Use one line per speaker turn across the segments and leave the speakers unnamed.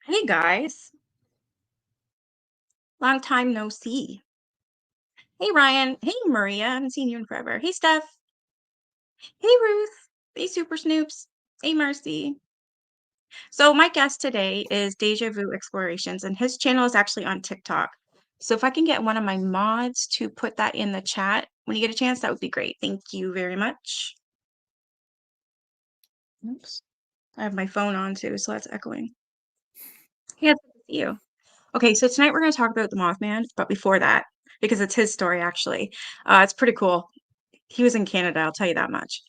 Hey guys, long time no see. Hey Ryan, hey Maria, I haven't seen you in forever. Hey Steph, hey Ruth, hey Super Snoops, hey Marcy. So my guest today is Deja Vu Explorations, and his channel is actually on TikTok. So if I can get one of my mods to put that in the chat when you get a chance, that would be great. Thank you very much. Oops, I have my phone on too, so that's echoing. Yeah, it's good to see you. Okay, so tonight we're going to talk about the Mothman, but before that, because it's his story actually, it's pretty cool. He was in Canada, I'll tell you that much.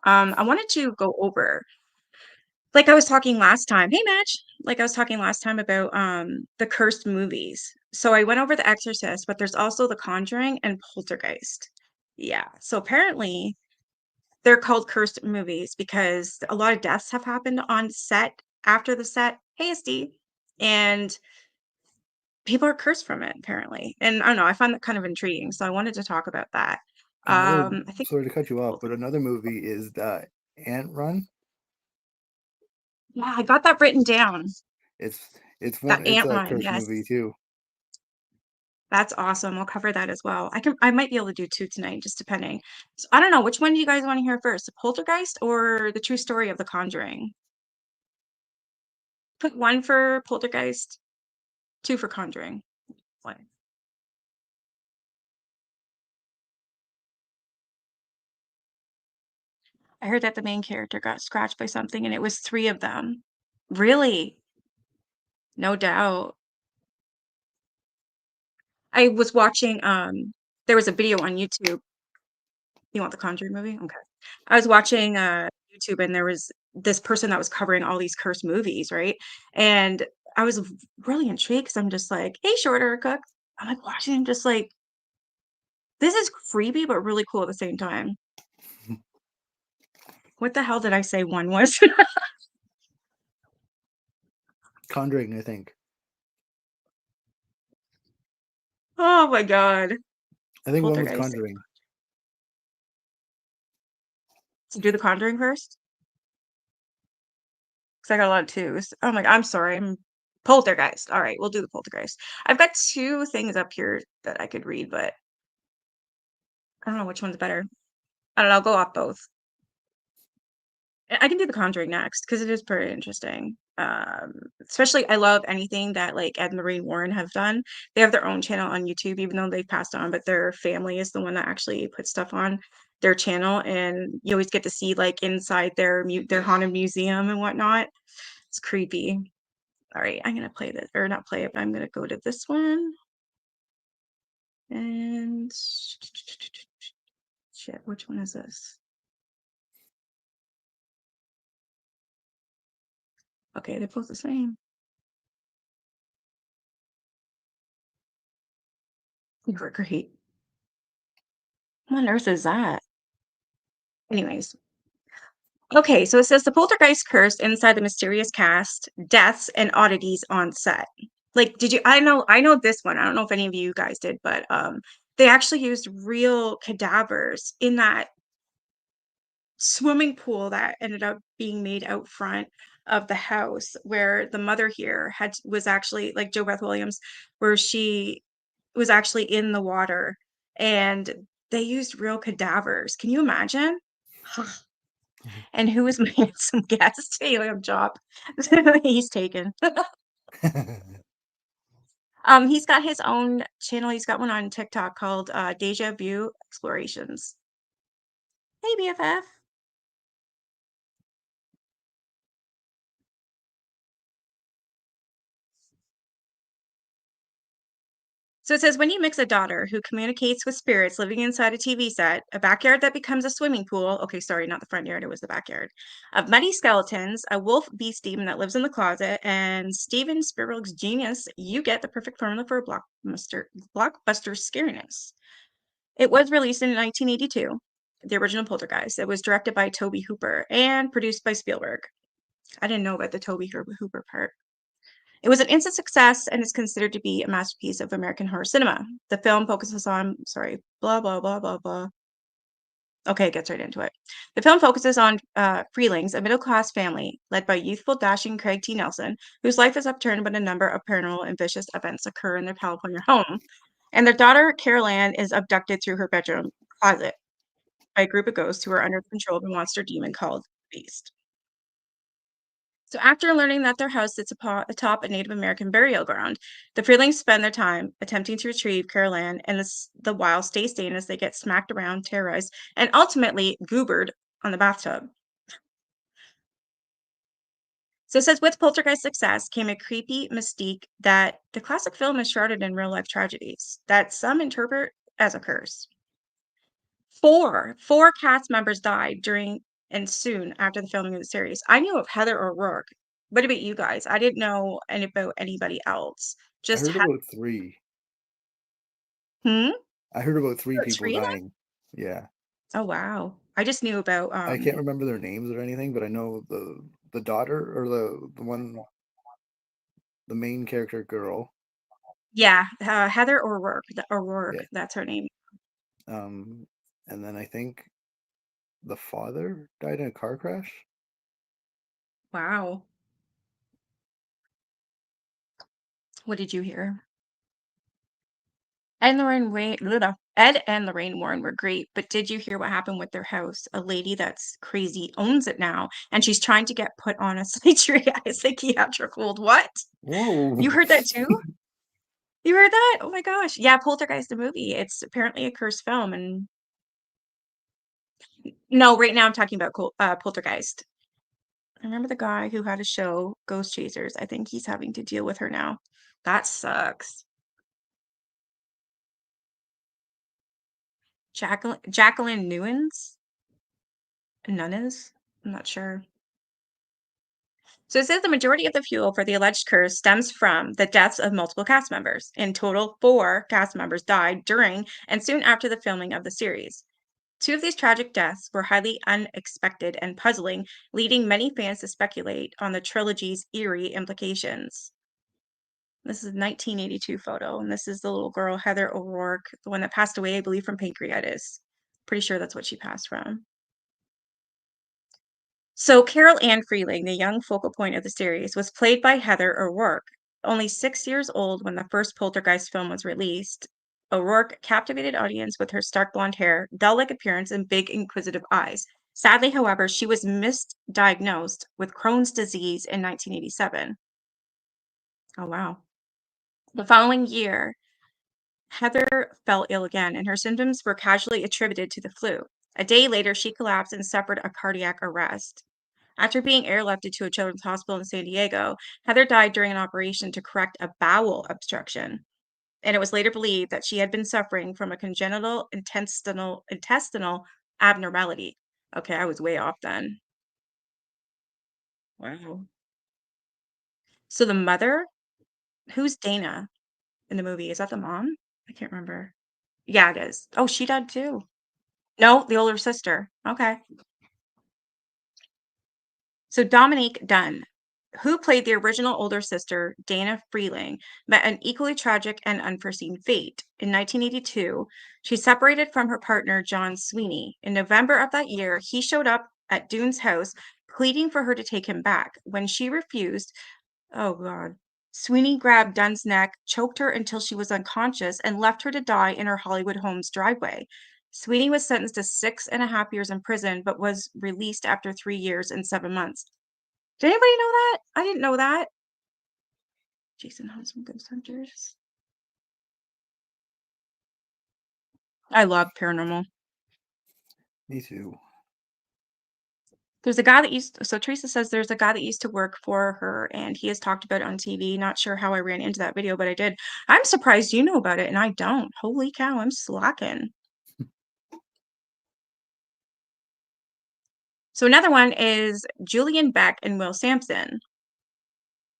I wanted to go over, like I was talking last time. Hey, Match. Like I was talking last time about the cursed movies. So I went over The Exorcist, but there's also The Conjuring and Poltergeist. Yeah. So apparently they're called cursed movies because a lot of deaths have happened on set after the set. Hey, SD. And people are cursed from it apparently. And I don't know, I find that kind of intriguing. So I wanted to talk about that.
Another,
I think
sorry to cut you off, but another movie is the Ant Run.
yeah, I got that written down.
It's
That
it's
Ant
a
Run,
cursed
yes.
movie too.
That's awesome. I'll cover that as well. I might be able to do two tonight, just depending. So I don't know, which one do you guys want to hear first? The Poltergeist or the true story of The Conjuring? Put one for Poltergeist, two for Conjuring. One. I heard that the main character got scratched by something and it was three of them. Really? No doubt. I was watching there was a video on YouTube. You want the Conjuring movie? Okay. I was watching YouTube and there was this person that was covering all these cursed movies, right? And I was really intrigued because I'm just like, hey, shorter cook. I'm like watching him just like this is creepy but really cool at the same time. What the hell did I say one was?
Conjuring, I think.
Oh my god.
I think one was
Poltergeist.
Conjuring.
So do the Conjuring first? Because I got a lot of twos. Oh my god, I'm sorry. I'm Poltergeist. All right, we'll do the Poltergeist. I've got two things up here that I could read, but I don't know which one's better. I don't know, I'll go off both. I can do The Conjuring next because it is pretty interesting. Especially I love anything that like Ed and Lorraine Warren have done. They have their own channel on YouTube, even though they've passed on, but their family is the one that actually puts stuff on their channel, and you always get to see like inside their haunted museum and whatnot. It's creepy. All right, I'm gonna play this, or not play it, but I'm gonna go to this one. And shit, which one is this? Okay, they're both the same. You were great. What on earth is that? Anyways, okay, so it says the poltergeist cursed inside the mysterious cast, deaths and oddities on set. Like, did you? I know this one. I don't know if any of you guys did, but they actually used real cadavers in that swimming pool that ended up being made out front of the house where the mother here was actually like Joe Beth Williams, where she was actually in the water and they used real cadavers. Can you imagine? And who is my handsome guest? Helium Job. He's taken. He's got his own channel. He's got one on TikTok called Deja Vu Explorations. Hey, BFF. So it says when you mix a daughter who communicates with spirits living inside a TV set, a backyard that becomes a swimming pool. Okay, sorry, not the front yard, it was the backyard. Of muddy skeletons, a wolf beast demon that lives in the closet, and Steven Spielberg's genius, you get the perfect formula for a blockbuster scariness. It was released in 1982, the original Poltergeist. It was directed by Toby Hooper and produced by Spielberg. I didn't know about the Hooper part. It was an instant success and is considered to be a masterpiece of American horror cinema. The film focuses on, sorry, blah, blah, blah, blah, blah. Okay, it gets right into it. The film focuses on Freelings, a middle class family led by youthful, dashing Craig T. Nelson, whose life is upturned when a number of paranormal and vicious events occur in their California home. And their daughter, Carol Ann, is abducted through her bedroom closet by a group of ghosts who are under the control of a monster demon called Beast. So after learning that their house sits atop a Native American burial ground, the Freelings spend their time attempting to retrieve Carol Ann and the while stay sane as they get smacked around, terrorized, and ultimately goobered on the bathtub. So it says with Poltergeist success came a creepy mystique that the classic film is shrouded in real life tragedies that some interpret as a curse. Four cast members died during and soon after the filming of the series. I knew of Heather O'Rourke. What about you guys? I didn't know any about anybody else.
I
Just
heard about 3.
hmm?
I heard about 3
About
people
3 of them?
dying. Yeah.
Oh, wow. I just knew about,
I can't remember their names or anything, but I know the daughter or the one the main character girl.
yeah, Heather O'Rourke. O'Rourke,
Yeah.
that's her name.
Um, and then I think the father died in a car crash.
Wow. What did you hear? Ed and Lorraine Warren were great, but did you hear what happened with their house? A lady that's crazy owns it now, and she's trying to get put on a psychiatric hold. What?
Whoa.
You heard that too? You heard that? Oh my gosh. Yeah, Poltergeist the movie. It's apparently a cursed film, and no, right now I'm talking about Poltergeist. I remember the guy who had a show, Ghost Chasers. I think he's having to deal with her now. That sucks. Jacqueline Nunes? I'm not sure. So it says the majority of the fuel for the alleged curse stems from the deaths of multiple cast members. In total, 4 cast members died during and soon after the filming of the series. 2 of these tragic deaths were highly unexpected and puzzling, leading many fans to speculate on the trilogy's eerie implications. This is a 1982 photo, and this is the little girl, Heather O'Rourke, the one that passed away, I believe, from pancreatitis. Pretty sure that's what she passed from. So Carol Ann Freeling, the young focal point of the series, was played by Heather O'Rourke. Only 6 years old when the first Poltergeist film was released, O'Rourke captivated audience with her stark blonde hair, doll-like appearance, and big inquisitive eyes. Sadly, however, she was misdiagnosed with Crohn's disease in 1987. Oh, wow. The following year, Heather fell ill again, and her symptoms were casually attributed to the flu. A day later, she collapsed and suffered a cardiac arrest. After being airlifted to a children's hospital in San Diego, Heather died during an operation to correct a bowel obstruction. And it was later believed that she had been suffering from a congenital intestinal abnormality. Okay, I was way off then. Wow. So the mother, who's Dana in the movie? Is that the mom? I can't remember. Yeah, it is. Oh, she died too. No, the older sister. Okay. So Dominique Dunn, who played the original older sister, Dana Freeling, met an equally tragic and unforeseen fate. In 1982, she separated from her partner, John Sweeney. In November of that year, he showed up at Dune's house, pleading for her to take him back. When she refused, oh God, Sweeney grabbed Dunn's neck, choked her until she was unconscious, and left her to die in her Hollywood home's driveway. Sweeney was sentenced to 6.5 years in prison, but was released after 3 years and 7 months. Did anybody know that? I didn't know that. Jason Hunt some Ghost Hunters. I love paranormal.
Me too.
There's a guy that used so Teresa says there's a guy that used to work for her, and he has talked about it on TV. Not sure how I ran into that video, but I did. I'm surprised you know about it, and I don't. Holy cow, I'm slacking. So another one is Julian Beck and Will Sampson.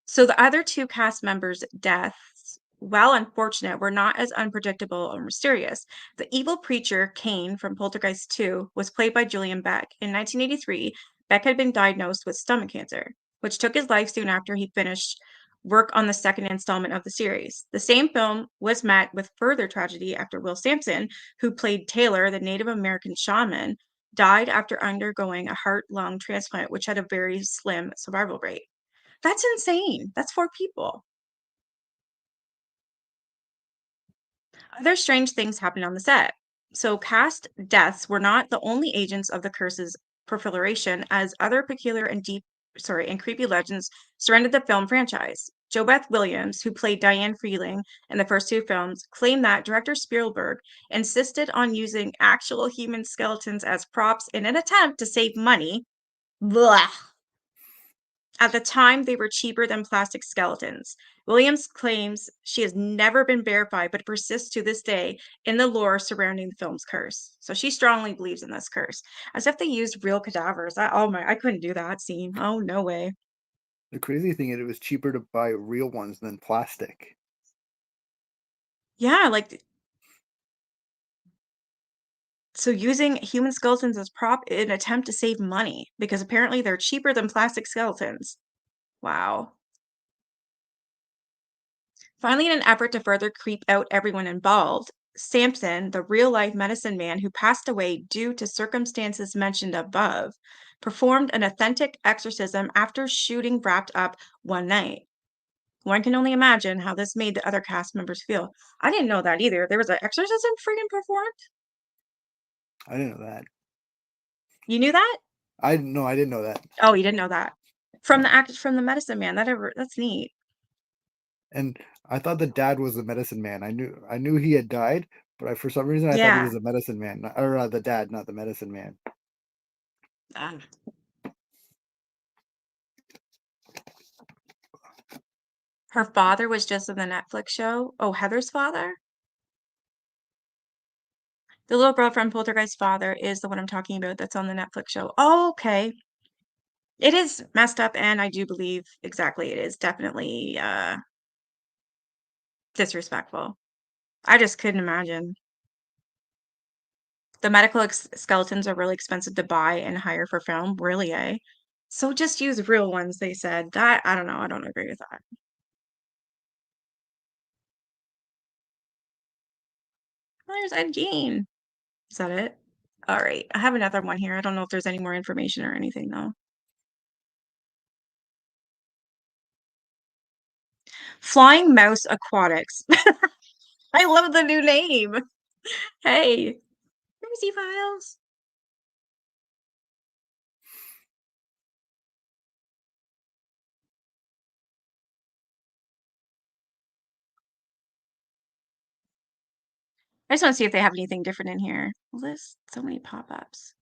So the other two cast members' deaths, while unfortunate, were not as unpredictable or mysterious. The evil preacher, Kane, from Poltergeist 2, was played by Julian Beck. In 1983, Beck had been diagnosed with stomach cancer, which took his life soon after he finished work on the second installment of the series. The same film was met with further tragedy after Will Sampson, who played Taylor, the Native American shaman, died after undergoing a heart-lung transplant, which had a very slim survival rate. That's insane. That's 4 people. Other strange things happened on the set. So cast deaths were not the only agents of the curse's proliferation, as other peculiar and creepy legends surrounded the film franchise. Jo Beth Williams, who played Diane Freeling in the first 2 films, claimed that director Spielberg insisted on using actual human skeletons as props in an attempt to save money. Blah. At the time, they were cheaper than plastic skeletons. Williams claims she has never been verified, but persists to this day in the lore surrounding the film's curse. So she strongly believes in this curse, as if they used real cadavers. I couldn't do that scene. Oh, no way.
The crazy thing is, it was cheaper to buy real ones than plastic.
Yeah, like, so using human skeletons as prop in an attempt to save money, because apparently they're cheaper than plastic skeletons. Wow. Finally, in an effort to further creep out everyone involved, Sampson, the real life medicine man who passed away due to circumstances mentioned above, performed an authentic exorcism after shooting wrapped up one night. One can only imagine how this made the other cast members feel. I didn't know that either. There was an exorcism freaking performed?
I didn't know that.
You knew that?
I no, I didn't know that.
Oh, you didn't know that. From the
No.
act from the medicine man. That's neat.
And I thought the dad was the medicine man. I knew he had died, but for some reason I thought he
Yeah.
was the medicine man, or the dad, not the medicine man.
Ah. Her father was just in the Netflix show. Oh, Heather's father? The little girl from Poltergeist's father is the one I'm talking about that's on the Netflix show. Oh, okay. It is messed up, and I do believe exactly it is definitely disrespectful. I just couldn't imagine. The medical skeletons are really expensive to buy and hire for film, really, eh? So just use real ones, they said. That I don't know. I don't agree with that. Oh, there's Ed Gein. Is that it? All right. I have another one here. I don't know if there's any more information or anything though. Flying Mouse Aquatics. I love the new name. Hey, Crazy Files. I just want to see if they have anything different in here. List so many pop-ups.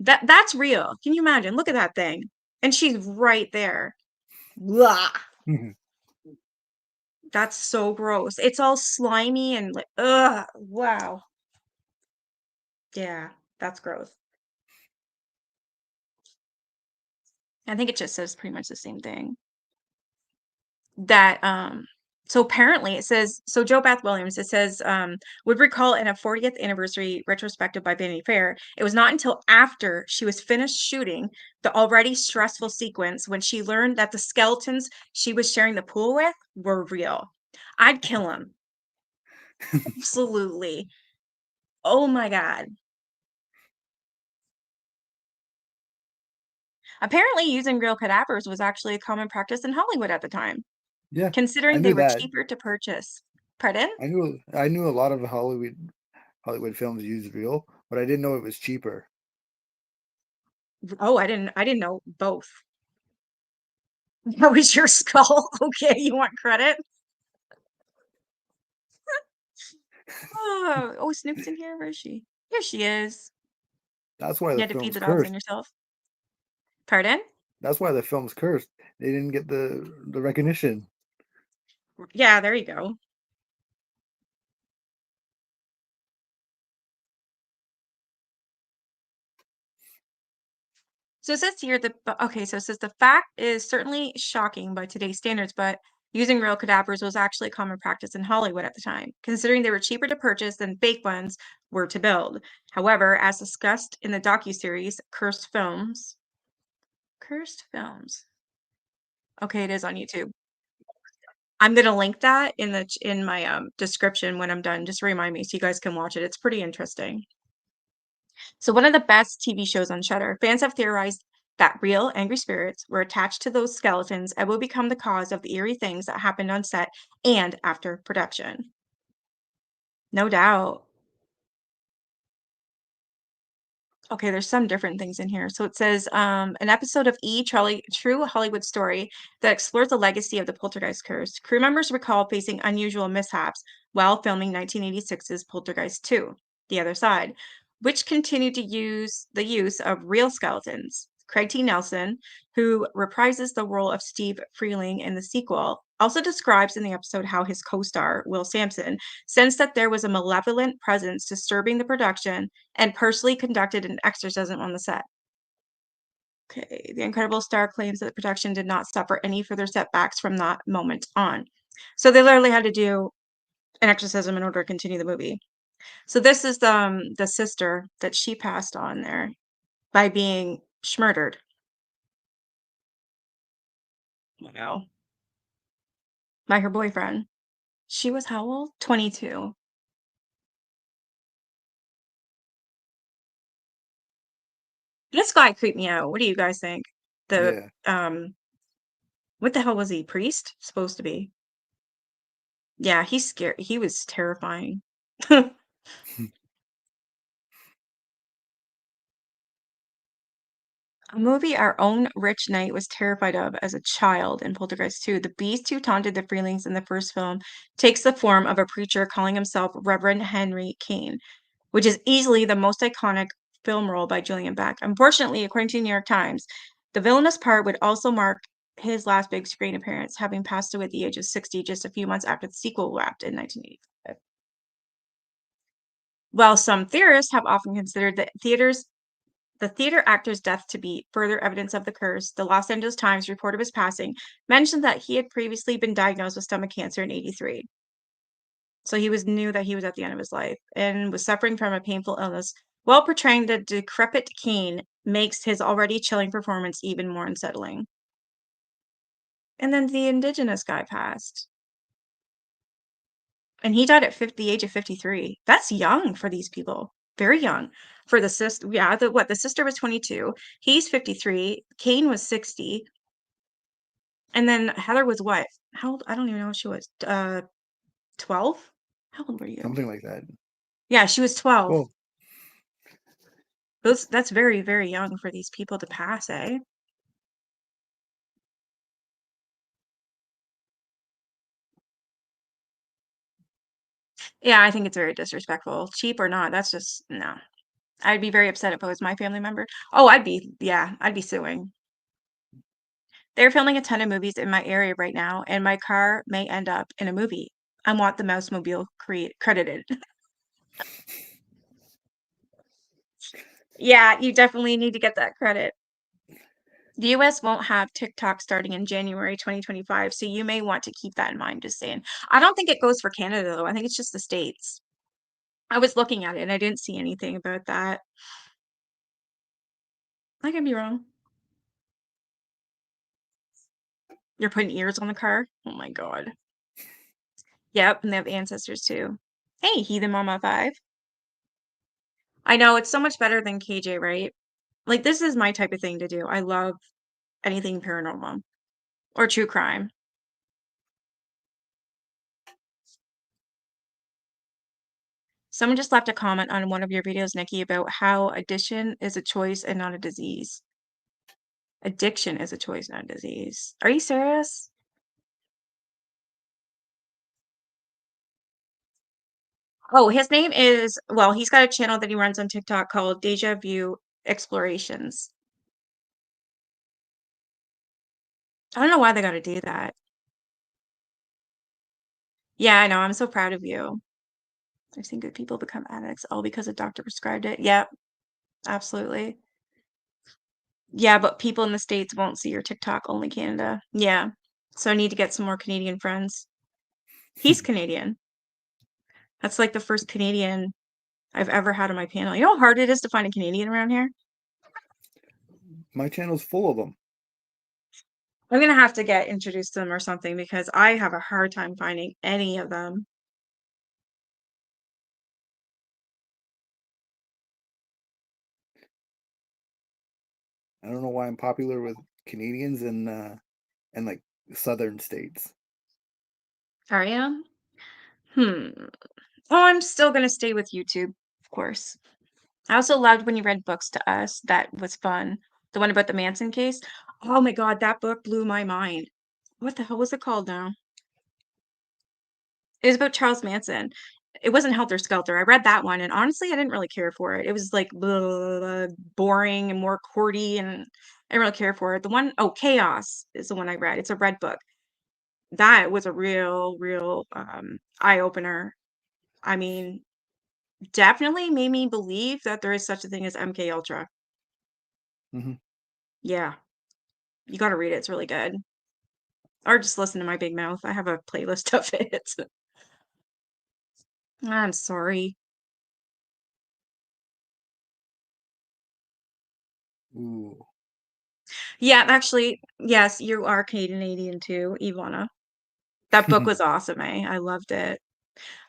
That's real. Can you imagine? Look at that thing. And she's right there. Blah. That's so gross. It's all slimy and like, ugh, wow. Yeah, that's gross. I think it just says pretty much the same thing. That so apparently it says so Joe Beth Williams, it says would recall in a 40th anniversary retrospective by Vanity Fair, it was not until after she was finished shooting the already stressful sequence when she learned that the skeletons she was sharing the pool with were real. I'd kill him. Absolutely. Oh my God. Apparently using real cadavers was actually a common practice in Hollywood at the time,
Yeah, I
considering they
knew
were
that.
cheaper to purchase. Pardon?
I knew a lot of Hollywood films used real, but I didn't know it was cheaper.
Oh, I didn't know both. That was your skull? Okay, you want credit? Oh, Snoop's in here. Where is she? Here she is.
That's why
You
the
had to feed
film's
the dogs
cursed.
and yourself. Pardon?
That's why the film's cursed. They didn't get the recognition.
Yeah, there you go. So it says here that, okay, so it says the fact is certainly shocking by today's standards, but using real cadavers was actually common practice in Hollywood at the time, considering they were cheaper to purchase than fake ones were to build. However, as discussed in the docuseries Cursed Films. Okay, it is on YouTube. I'm gonna link that in in my description when I'm done. Just remind me so you guys can watch it. It's pretty interesting. So one of the best TV shows on Shudder, fans have theorized that real angry spirits were attached to those skeletons and will become the cause of the eerie things that happened on set and after production. No doubt. Okay, there's some different things in here. So it says an episode of True Hollywood Story that explores the legacy of the Poltergeist curse. Crew members recall facing unusual mishaps while filming 1986's Poltergeist 2, The Other Side, which continued to use the use of real skeletons. Craig T. Nelson, who reprises the role of Steve Freeling in the sequel, also describes in the episode how his co-star, Will Sampson, sensed that there was a malevolent presence disturbing the production and personally conducted an exorcism on the set. Okay, the Incredible Star claims that the production did not suffer any further setbacks from that moment on. So they literally had to do an exorcism in order to continue the movie. So this is the sister that she passed on there by being murdered. Wow. By her boyfriend. She was how old? 22. This guy creeped me out. What do you guys think? The
Yeah.
what the hell was he? Priest? Supposed to be. Yeah, he's scary. He was terrifying. A movie our own Rich Knight was terrified of as a child in Poltergeist 2. The beast who taunted the Freelings in the first film takes the form of a preacher calling himself Reverend Henry Kane, which is easily the most iconic film role by Julian Beck. Unfortunately, according to the New York Times, the villainous part would also mark his last big screen appearance, having passed away at the age of 60 just a few months after the sequel wrapped in 1985. While some theorists have often considered the theater actor's death to be further evidence of the curse, the Los Angeles Times report of his passing mentioned that he had previously been diagnosed with stomach cancer in 83. So he knew that he was at the end of his life and was suffering from a painful illness. While portraying the decrepit Kane makes his already chilling performance even more unsettling. And then the indigenous guy passed. And he died at the age of 53. That's young for these people. Very young. For the sister, yeah, the sister was 22. He's 53. Kane was 60. And then Heather was what? How old? I don't even know what she was. 12? How old were you?
Something like that.
Yeah, she was 12.
Well,
That's very, very young for these people to pass, eh? Yeah, I think it's very disrespectful. Cheap or not, that's just no. I'd be very upset if it was my family member. Oh, yeah, I'd be suing. They're filming a ton of movies in my area right now, and my car may end up in a movie. I want the mouse mobile credited. Yeah, you definitely need to get that credit. The US won't have TikTok starting in January 2025, so you may want to keep that in mind, just saying. I don't think it goes for Canada though. I think it's just the States. I was looking at it and I didn't see anything about that. I could be wrong. You're putting ears on the car? Oh my God. Yep, and they have ancestors too. Hey, Heathen Mama 5. I know it's so much better than KJ, right? Like this is my type of thing to do. I love anything paranormal or true crime. Someone just left a comment on one of your videos, Nikki, about how addiction is a choice and not a disease. Addiction is a choice, not a disease. Are you serious? Oh, his name is, well, he's got a channel that he runs on TikTok called Deja Vu Explorations. I don't know why they gotta do that. Yeah, I know. I'm so proud of you. I've seen good people become addicts all because a doctor prescribed it. Yep, absolutely. Yeah, but people in the States won't see your TikTok, only Canada. Yeah. So I need to get some more Canadian friends. He's Canadian. That's like the first Canadian I've ever had on my panel. You know how hard it is to find a Canadian around here?
My channel's full of them.
I'm gonna have to get introduced to them or something because I have a hard time finding any of them.
I don't know why I'm popular with Canadians and like southern states.
Are you? Hmm. Oh, I'm still gonna stay with YouTube, of course. I also loved when you read books to us. That was fun. The one about the Manson case. Oh my God, that book blew my mind. What the hell was it called now? It was about Charles Manson. It wasn't Helter Skelter. I read that one, and honestly, I didn't really care for it. It was like blah, blah, blah, boring and more courty, and I didn't really care for it. The one, oh, Chaos is the one I read. It's a red book. That was a real eye opener. I mean, definitely made me believe that there is such a thing as MK Ultra.
Hmm.
Yeah, you got to read it. It's really good. Or just listen to my big mouth. I have a playlist of it. I'm sorry.
Ooh.
Yeah, actually, yes, you are Canadian too, Ivana. That book was awesome, eh? I loved it.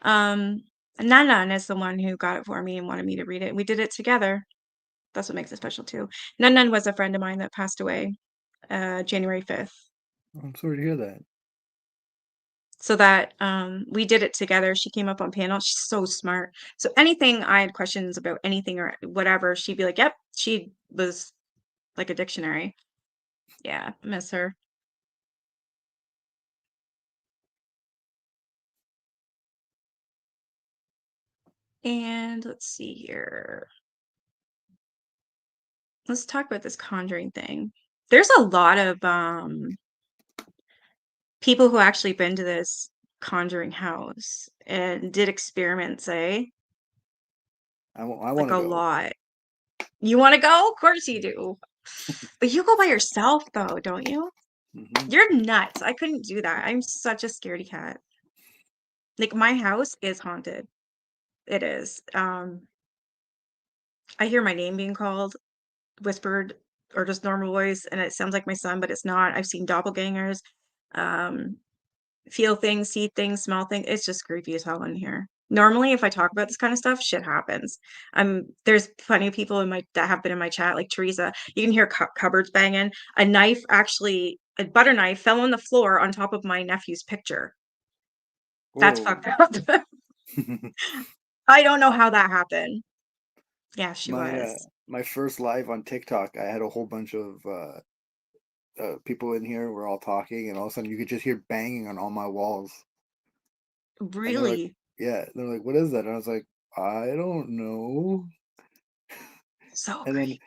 Um, Nanan is the one who got it for me and wanted me to read it. We did it together. That's what makes it special too. Nanan was a friend of mine that passed away January 5th.
I'm sorry to hear that.
So that we did it together. She came up on panel. She's so smart. So anything I had questions about anything or whatever, she'd be like, "Yep." She was like a dictionary. Yeah, miss her. And let's see here. Let's talk about this conjuring thing. There's a lot of people who actually been to this conjuring house and did experiments, eh?
I want
Like
to
a
go.
lot. You want to go? Of course you do. But you go by yourself though, don't you?
Hmm.
You're nuts. I couldn't do that. I'm such a scaredy cat. Like my house is haunted. It is. I hear my name being called, whispered, or just normal voice, and it sounds like my son, but it's not. I've seen doppelgangers. Um, feel things, see things, smell things. It's just creepy as hell in here. Normally, if I talk about this kind of stuff, shit happens. There's plenty of people in my that have been in my chat, like Teresa. You can hear cupboards banging. A knife, actually, a butter knife, fell on the floor on top of my nephew's picture. That's fucked
Whoa.
up. I don't know how that happened. Yeah, she
My
was.
my first live on TikTok, I had a whole bunch of people in here. We're all talking, and all of a sudden you could just hear banging on all my walls. And they're like,
Really
"Yeah." They're like, "What is that?" And I was like, "I don't know."
so
And then
creepy.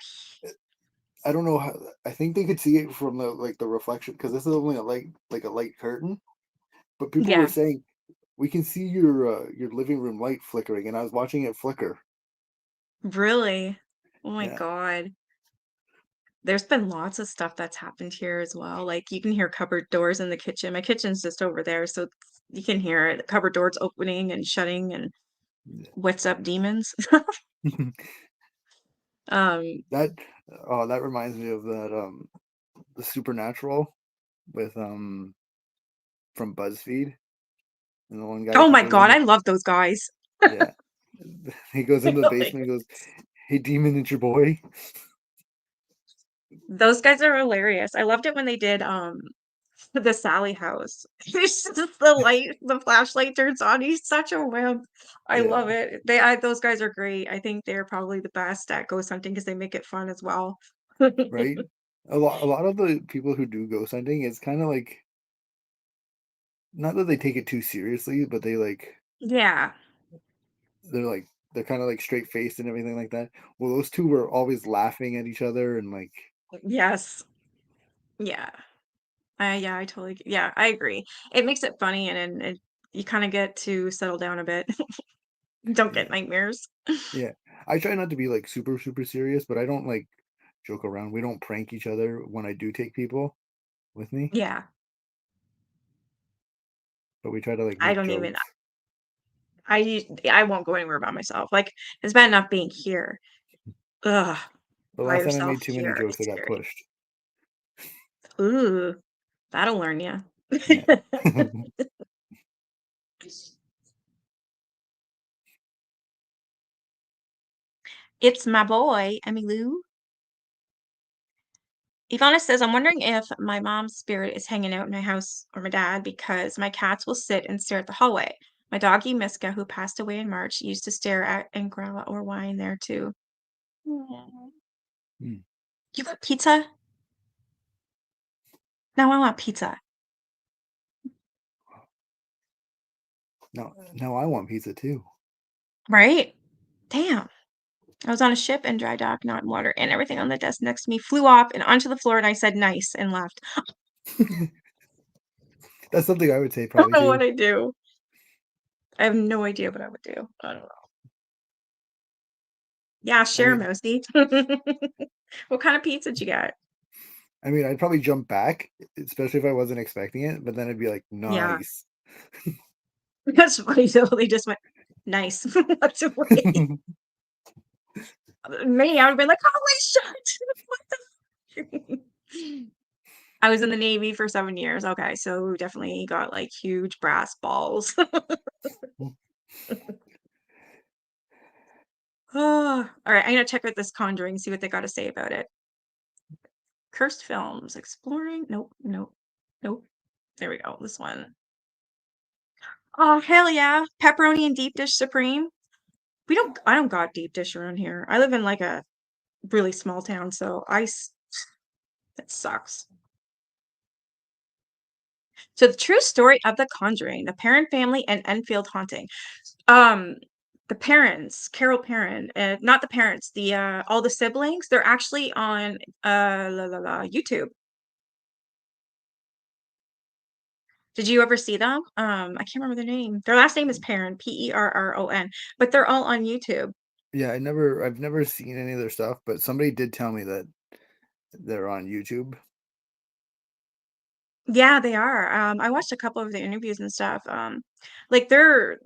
I don't know how. I think they could see it from the reflection because this is only a light curtain. But people were
Yeah,
saying we can see your living room light flickering, and I was watching it flicker.
really. Oh my
Yeah,
God. There's been lots of stuff that's happened here as well. Like you can hear cupboard doors in the kitchen. My kitchen's just over there, so you can hear it. Cupboard doors opening and shutting and what's up, demons? Um,
that that reminds me of that the Supernatural with from BuzzFeed, and the one guy
oh
he
my
goes
God,
into
I love those guys.
yeah he goes into the basement and goes, "Hey demon, it's your boy."
Those guys are hilarious. I loved it when they did the Sally house. It's just the flashlight turns on. He's such a wimp. I
Yeah,
love it. Those guys are great. I think they're probably the best at ghost hunting because they make it fun as well.
right. A lot of the people who do ghost hunting, it's kind of like not that they take it too seriously, but they like
Yeah.
they're like they're kind of like straight faced and everything like that. Well, those two were always laughing at each other and like
Yes. Yeah. Yeah, I totally yeah, I agree. It makes it funny and you kinda get to settle down a bit. Don't get
yeah,
nightmares.
yeah. I try not to be like super serious, but I don't like joke around. We don't prank each other when I do take people with me,
Yeah.
but we try to like
I
make
don't even
jokes.
I won't go anywhere by myself. Like, it's bad enough being here. Ugh,
The
by
last time I
yourself
made too many
here
jokes,
is
I got
scary.
pushed.
Ooh, that'll learn you.
Yeah.
It's my boy, Emmylou. Ivana says, I'm wondering if my mom's spirit is hanging out in my house or my dad because my cats will sit and stare at the hallway. My doggy Miska, who passed away in March, used to stare at and growl or whine there too. Aw.
Hmm.
You got pizza? Now I want pizza.
Now I want pizza too.
Right? Damn. I was on a ship and dry dock, not in water, and everything on the desk next to me flew off and onto the floor, and I said nice and left.
That's something I would say
I don't
probably
know what
too.
I do. I have no idea what I would do. I don't know. Yeah,
I
share,
mean,
Mousy. What kind of pizza did you get?
I'd probably jump back, especially if I wasn't expecting it, but then I'd be like,
Yeah.
nice.
That's funny though, they just went, "Nice." Walked away. Me, I would've been like, "Holy shit! What the" I was in the Navy for 7 years, okay, so definitely got, like, huge brass balls. Alright, I'm gonna check out this Conjuring, see what they gotta say about it. Cursed Films, exploring nope, nope, nope. There we go, this one. Oh, hell yeah, pepperoni and deep dish supreme. I don't got deep dish around here. I live in, like, a really small town, so it sucks. So the true story of The Conjuring, the Perron family and Enfield haunting. Um, the parents, Carol Perron, not the parents, the all the siblings, they're actually on YouTube. Did you ever see them? I can't remember their name. Their last name is Perron, Perron, but they're all on YouTube.
Yeah, I've never seen any of their stuff, but somebody did tell me that they're on YouTube.
Yeah, they are. I watched a couple of the interviews and stuff. Like they're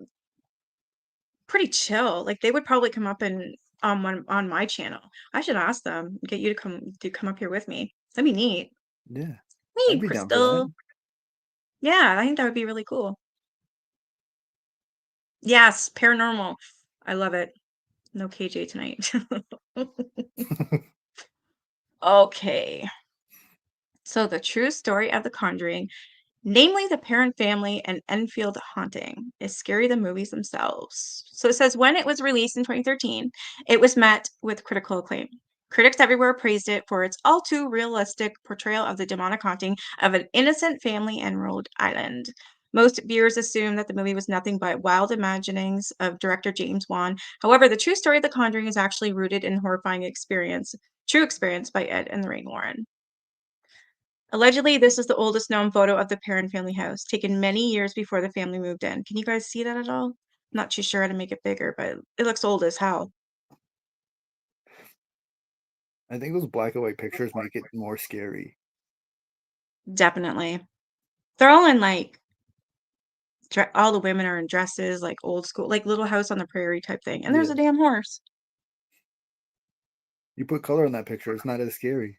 pretty chill. Like they would probably come up and on my channel. I should ask them, get you to come up here with me. That'd be neat.
Yeah, I'd
Neat,
be down for that.
Crystal. Yeah, I think that would be really cool. Yes, paranormal. I love it. No KJ tonight. Okay. So the true story of The Conjuring, namely the Parent family and Enfield haunting, is scary the movies themselves. So it says when it was released in 2013, it was met with critical acclaim. Critics everywhere praised it for its all too realistic portrayal of the demonic haunting of an innocent family in Rhode Island. Most viewers assume that the movie was nothing but wild imaginings of director James Wan. However, the true story of The Conjuring is actually rooted in horrifying true experience by Ed and Lorraine Warren. Allegedly, this is the oldest known photo of the Perron family house, taken many years before the family moved in. Can you guys see that at all? I'm not too sure how to make it bigger, but it looks old as hell.
I think those black and white pictures make it more scary.
Definitely. They're all in like all the women are in dresses, like old school, like Little House on the Prairie type thing. And there's a
Yeah,
damn horse.
you put color on that picture, it's not as scary.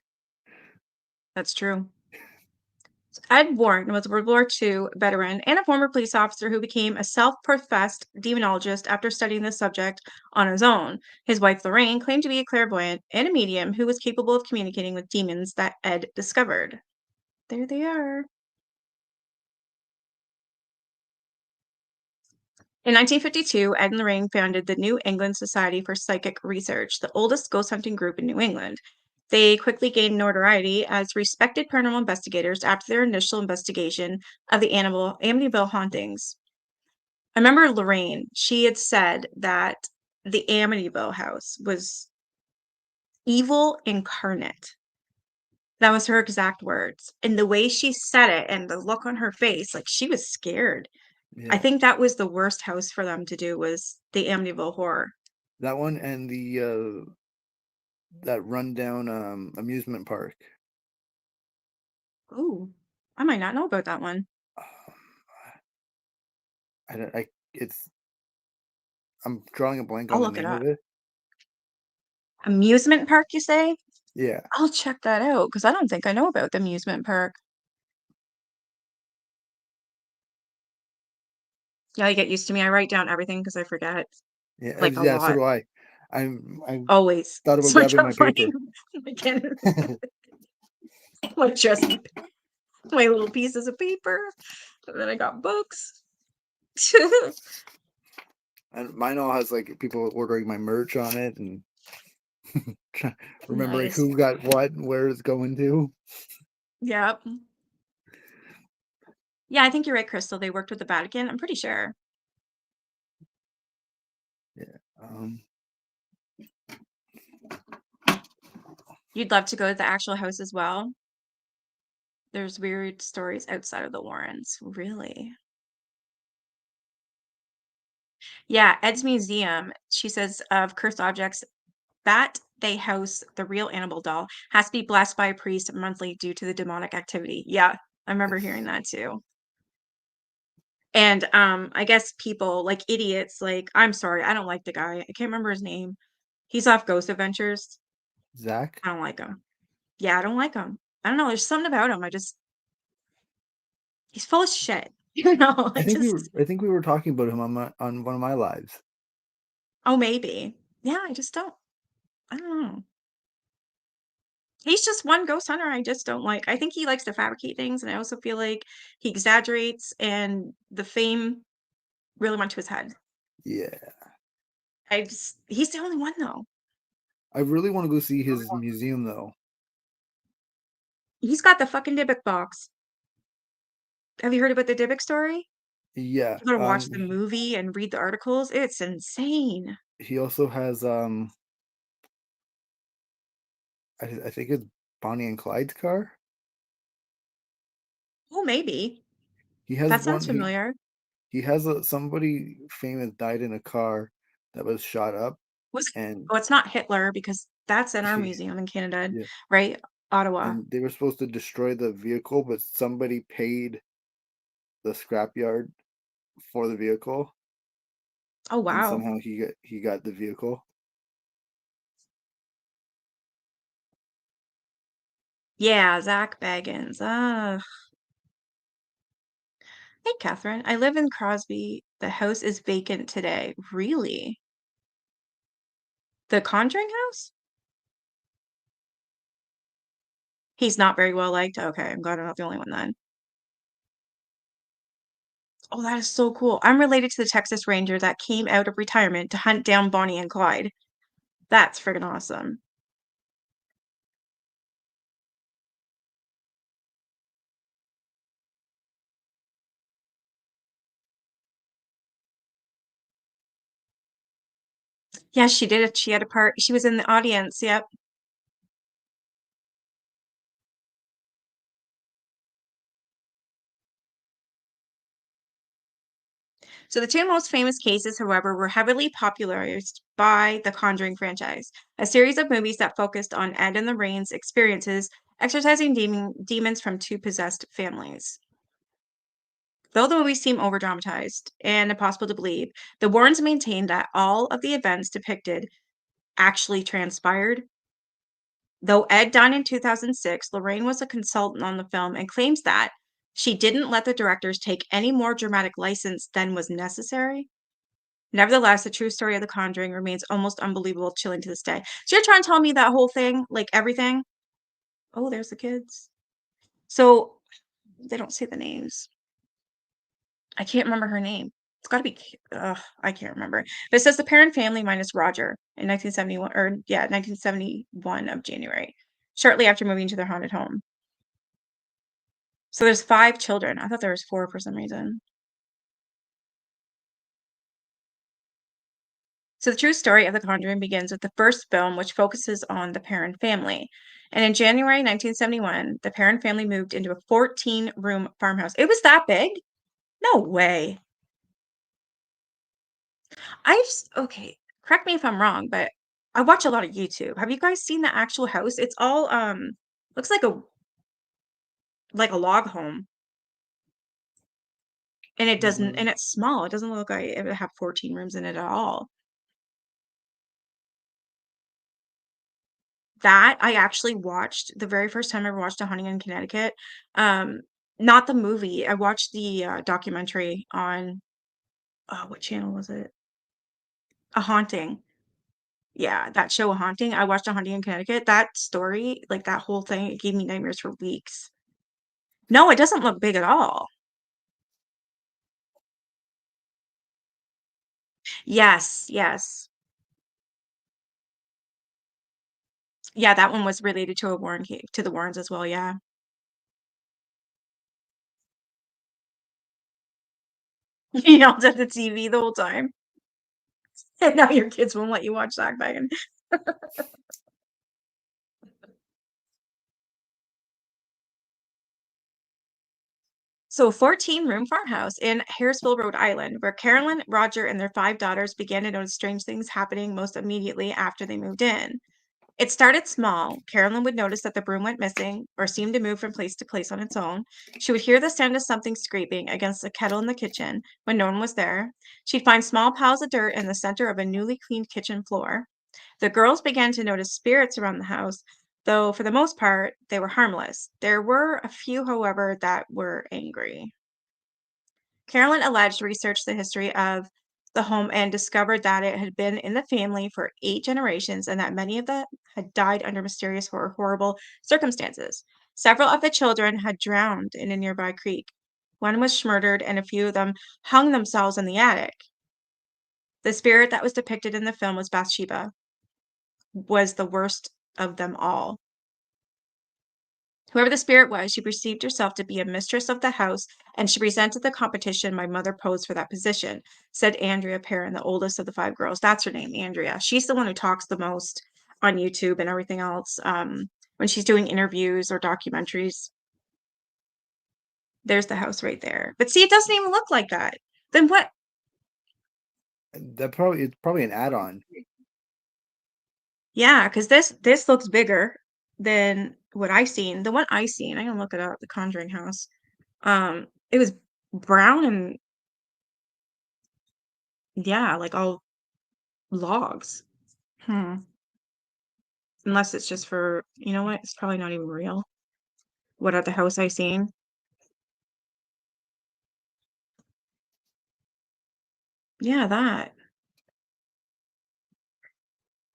That's true. Ed Warren was a World War II veteran and a former police officer who became a self-professed demonologist after studying the subject on his own. His wife Lorraine claimed to be a clairvoyant and a medium who was capable of communicating with demons that Ed discovered. There they are. In 1952, Ed and Lorraine founded the New England Society for Psychic Research, the oldest ghost hunting group in New England. They quickly gained notoriety as respected paranormal investigators after their initial investigation of the Amityville hauntings. I remember Lorraine, she had said that the Amityville house was evil incarnate. That was her exact words. And the way she said it and the look on her face, like she was scared. I
Yeah,
think that was the worst house for them to do was the Amityville horror.
that one and the that rundown amusement park.
Ooh, I might not know about that one.
Um, I don't. I'm drawing a blank
I'll
on the
look it
name of
up.
it.
Amusement park, you say?
Yeah,
I'll check that out because I don't think I know about the amusement park. Yeah, you get used to me. I write down everything because I forget,
yeah,
like, a
yeah. So
lot,
do I. I
always.
thought about
So I
grabbing
can't
my
find
paper.
again, like, just my little pieces of paper, and then I got books.
And mine all has like people ordering my merch on it and remembering
Nice.
who got what and where it's going to.
Yep. Yeah, I think you're right, Crystal. They worked with the Vatican. I'm pretty sure.
Yeah. Um,
You'd love to go to the actual house as well. There's weird stories outside of the Warrens. Really? Yeah, Ed's museum, she says, of cursed objects that they house the real Annabelle doll has to be blessed by a priest monthly due to the demonic activity. Yeah, I remember hearing
it's
that too. And I guess people like idiots, like I'm sorry, I don't like the guy. I can't remember his name. He's off Ghost Adventures.
Zach.
I don't like him. Yeah, I don't like him. I don't know. There's something about him. He's full of shit. You know, I just,
I think we were talking about him on one of my lives.
oh, maybe. Yeah, I don't know. He's just one ghost hunter I just don't like. I think he likes to fabricate things, and I also feel like he exaggerates, and the fame really went to his head.
Yeah.
He's the only one though.
I really want to go see his museum though.
He's got the fucking Dybbuk box. Have you heard about the Dybbuk story?
Yeah.
You gotta watch the movie and read the articles. It's insane.
He also has I think it's Bonnie and Clyde's car.
Oh, maybe.
He has
That sounds
one.
familiar.
He has somebody famous died in a car that was shot up,
Was it?
and
Oh, it's not Hitler because that's in our
he,
museum in Canada,
yeah,
right? Ottawa.
and they were supposed to destroy the vehicle, but somebody paid the scrapyard for the vehicle,
Oh,
and
wow.
somehow he got the vehicle.
Yeah, Zach Baggins. Hey, Catherine. I live in Crosby. The house is vacant today. Really? The Conjuring house? He's not very well liked. Okay, I'm glad I'm not the only one then. Oh, that is so cool. I'm related to the Texas Ranger that came out of retirement to hunt down Bonnie and Clyde. That's friggin' awesome. Yeah, she did it. She had a part. She was in the audience. Yep. So the two most famous cases, however, were heavily popularized by the Conjuring franchise, a series of movies that focused on Ed and Lorraine's experiences exorcising demons from two possessed families. Though the movies seem overdramatized and impossible to believe, the Warrens maintain that all of the events depicted actually transpired. Though Ed died in 2006, Lorraine was a consultant on the film and claims that she didn't let the directors take any more dramatic license than was necessary. Nevertheless, the true story of The Conjuring remains almost unbelievable, chilling to this day. So you're trying to tell me that whole thing, like everything? Oh, there's the kids. So they don't say the names. I can't remember her name. It's got to be, I can't remember. But it says the parent family minus Roger in 1971, or yeah, 1971 of January, shortly after moving to their haunted home. So there's 5 children. I thought there was 4 for some reason. So the true story of The Conjuring begins with the first film, which focuses on the Perron family. And in January 1971, the Perron family moved into a 14-room farmhouse. It was that big? No way. Okay, correct me if I'm wrong, but I watch a lot of YouTube. Have you guys seen the actual house? It's all looks like a log home. And it doesn't,
Mm,
and it's small. It doesn't look like it would have 14 rooms in it at all. That I actually watched the very first time I ever watched A Haunting in Connecticut. Um, Not the movie. I watched the documentary on, oh, what channel was it? A Haunting. Yeah, that show, A Haunting. I watched A Haunting in Connecticut. That story, like that whole thing, it gave me nightmares for weeks. No, it doesn't look big at all. Yes, yes. Yeah, that one was related to a Warren cave, to the Warrens as well, yeah. You yelled at the TV the whole time. And now your kids won't let you watch Sackbaggin'. So, a 14-room farmhouse in Harrisville, Rhode Island, where Carolyn, Roger, and their 5 daughters began to notice strange things happening most immediately after they moved in. It started small. Carolyn would notice that the broom went missing or seemed to move from place to place on its own. She would hear the sound of something scraping against the kettle in the kitchen when no one was there. She'd find small piles of dirt in the center of a newly cleaned kitchen floor. The girls began to notice spirits around the house, though for the most part, they were harmless. There were a few, however, that were angry. Carolyn alleged researched the history of the home and discovered that it had been in the family for 8 generations and that many of them had died under mysterious or horrible circumstances. Several of the children had drowned in a nearby creek. One was murdered, and a few of them hung themselves in the attic. The spirit that was depicted in the film was Bathsheba, was the worst of them all. Whoever the spirit was, she perceived herself to be a mistress of the house, and she resented the competition my mother posed for that position, said Andrea Perrin, the oldest of the 5 girls. That's her name, Andrea. She's the one who talks the most on YouTube and everything else. When she's doing interviews or documentaries, there's the house right there. But see, it doesn't even look like that. Then what?
it's probably an add-on.
Yeah, because this looks bigger than what I seen. The one I seen, I can look it up, the Conjuring house. It was brown and yeah, like all logs. Hmm. Unless it's just for, you know what? It's probably not even real. What at the house I seen? Yeah, that.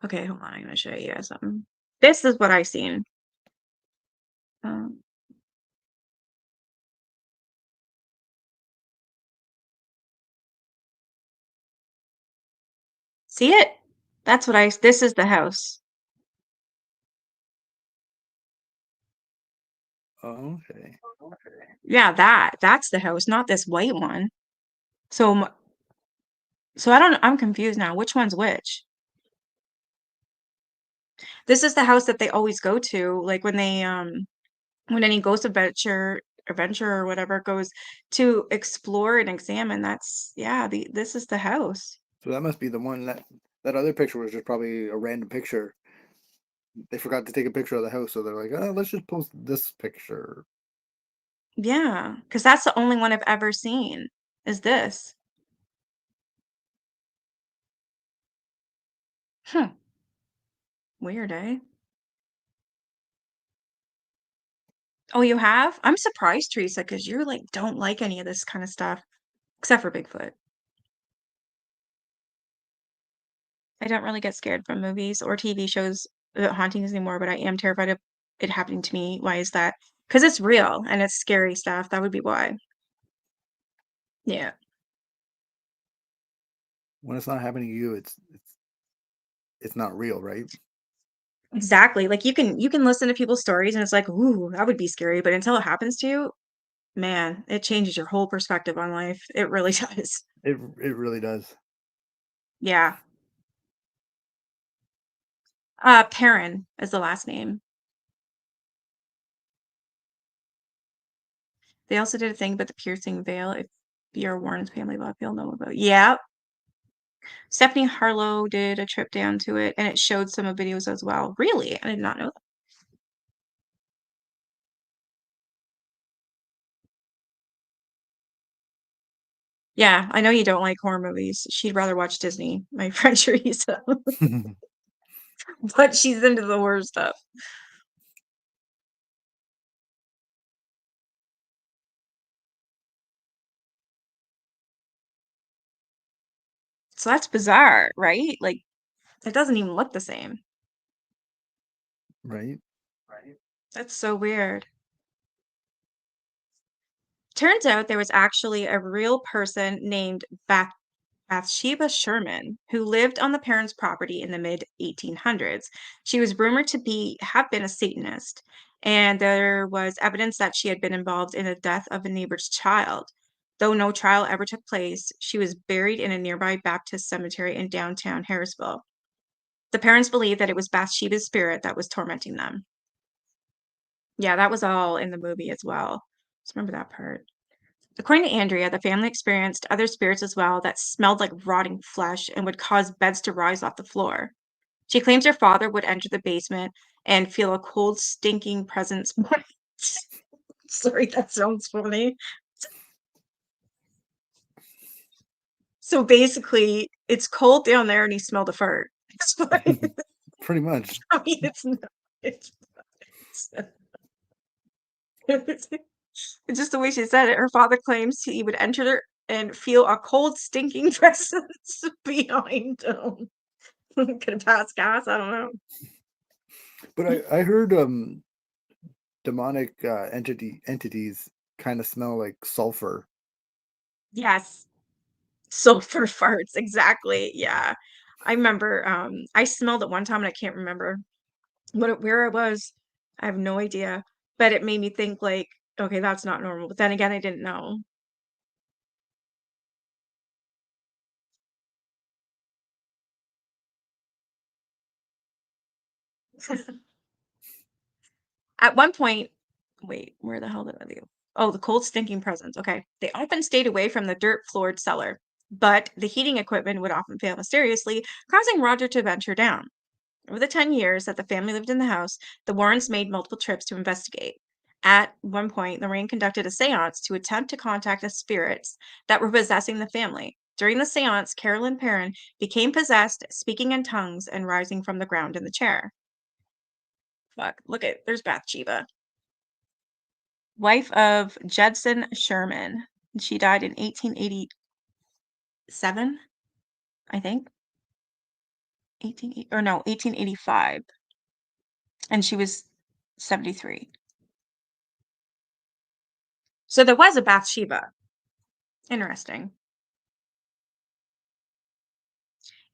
Okay, hold on. I'm gonna show you guys something. This is what I seen. Um, See it? That's what this is the house.
Oh, okay.
Yeah, that's the house, not this white one. So, so I'm confused now. Which one's which? This is the house that they always go to, like when any ghost adventure or whatever goes to explore and examine. That's yeah, this is the house.
So that must be the one that other picture was just probably a random picture. They forgot to take a picture of the house, so they're like, "Oh, let's just post this picture."
Yeah, because that's the only one I've ever seen is this. Huh, weird, eh? Oh, you have? I'm surprised, Teresa, because you like don't like any of this kind of stuff, except for Bigfoot. I don't really get scared from movies or TV shows about hauntings anymore, but I am terrified of it happening to me. Why is that? Because it's real and it's scary stuff. That would be why. Yeah.
When it's not happening to you, it's not real, right?
Exactly. Like you can listen to people's stories and it's like, ooh, that would be scary. But until it happens to you, man, it changes your whole perspective on life. It really does.
It really does.
Yeah. Perrin is the last name. They also did a thing about the piercing veil. If you're a Warren's family buff, you'll know about. Yeah, Stephanie Harlow did a trip down to it, and it showed some of videos as well. Really? I did not know that. Yeah, I know you don't like horror movies. She'd rather watch Disney, my friend Teresa, but she's into the horror stuff. So that's bizarre, right? Like, it doesn't even look the same.
Right?
That's so weird. Turns out there was actually a real person named Bathsheba Sherman who lived on the parents' property in the mid 1800s. She was rumored to be have been a Satanist, and there was evidence that she had been involved in the death of a neighbor's child. Though no trial ever took place, she was buried in a nearby Baptist cemetery in downtown Harrisville. The parents believed that it was Bathsheba's spirit that was tormenting them. Yeah, that was all in the movie as well. Just remember that part. According to Andrea, the family experienced other spirits as well that smelled like rotting flesh and would cause beds to rise off the floor. She claims her father would enter the basement and feel a cold, stinking presence. Sorry, that sounds funny. So basically, it's cold down there and he smelled a fart. It's fine.
Pretty much.
I mean, it's not. It's, it's just the way she said it. Her father claims he would enter and feel a cold, stinking presence behind him. Could have passed gas. I don't know.
But I heard demonic entities kind of smell like sulfur.
Yes, sulfur farts. Exactly. Yeah, I remember. I smelled it one time, and I can't remember where I was. I have no idea, but it made me think like, okay, that's not normal. But then again, I didn't know. At one point, wait, where the hell did I leave? Oh, the cold, stinking presence. Okay. They often stayed away from the dirt floored cellar, but the heating equipment would often fail mysteriously, causing Roger to venture down. Over the 10 years that the family lived in the house, the Warrens made multiple trips to investigate. At one point, Lorraine conducted a seance to attempt to contact the spirits that were possessing the family. During the seance, Carolyn Perrin became possessed, speaking in tongues and rising from the ground in the chair. Fuck, look at, there's Bathsheba. Wife of Judson Sherman. She died in 1887, I think. 18 or no, 1885. And she was 73. So there was a Bathsheba. Interesting.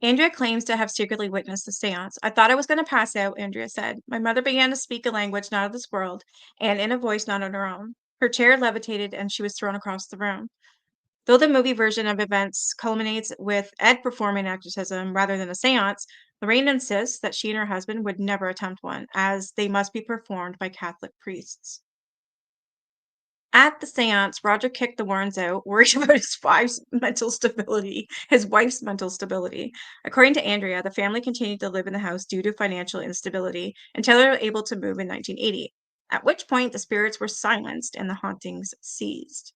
Andrea claims to have secretly witnessed the seance. I thought I was going to pass out, Andrea said. My mother began to speak a language not of this world and in a voice not of her own. Her chair levitated and she was thrown across the room. Though the movie version of events culminates with Ed performing an exorcism rather than a seance, Lorraine insists that she and her husband would never attempt one, as they must be performed by Catholic priests. At the seance, Roger kicked the Warrens out, worried about his wife's mental stability. According to Andrea, the family continued to live in the house due to financial instability until they were able to move in 1980, at which point the spirits were silenced and the hauntings ceased.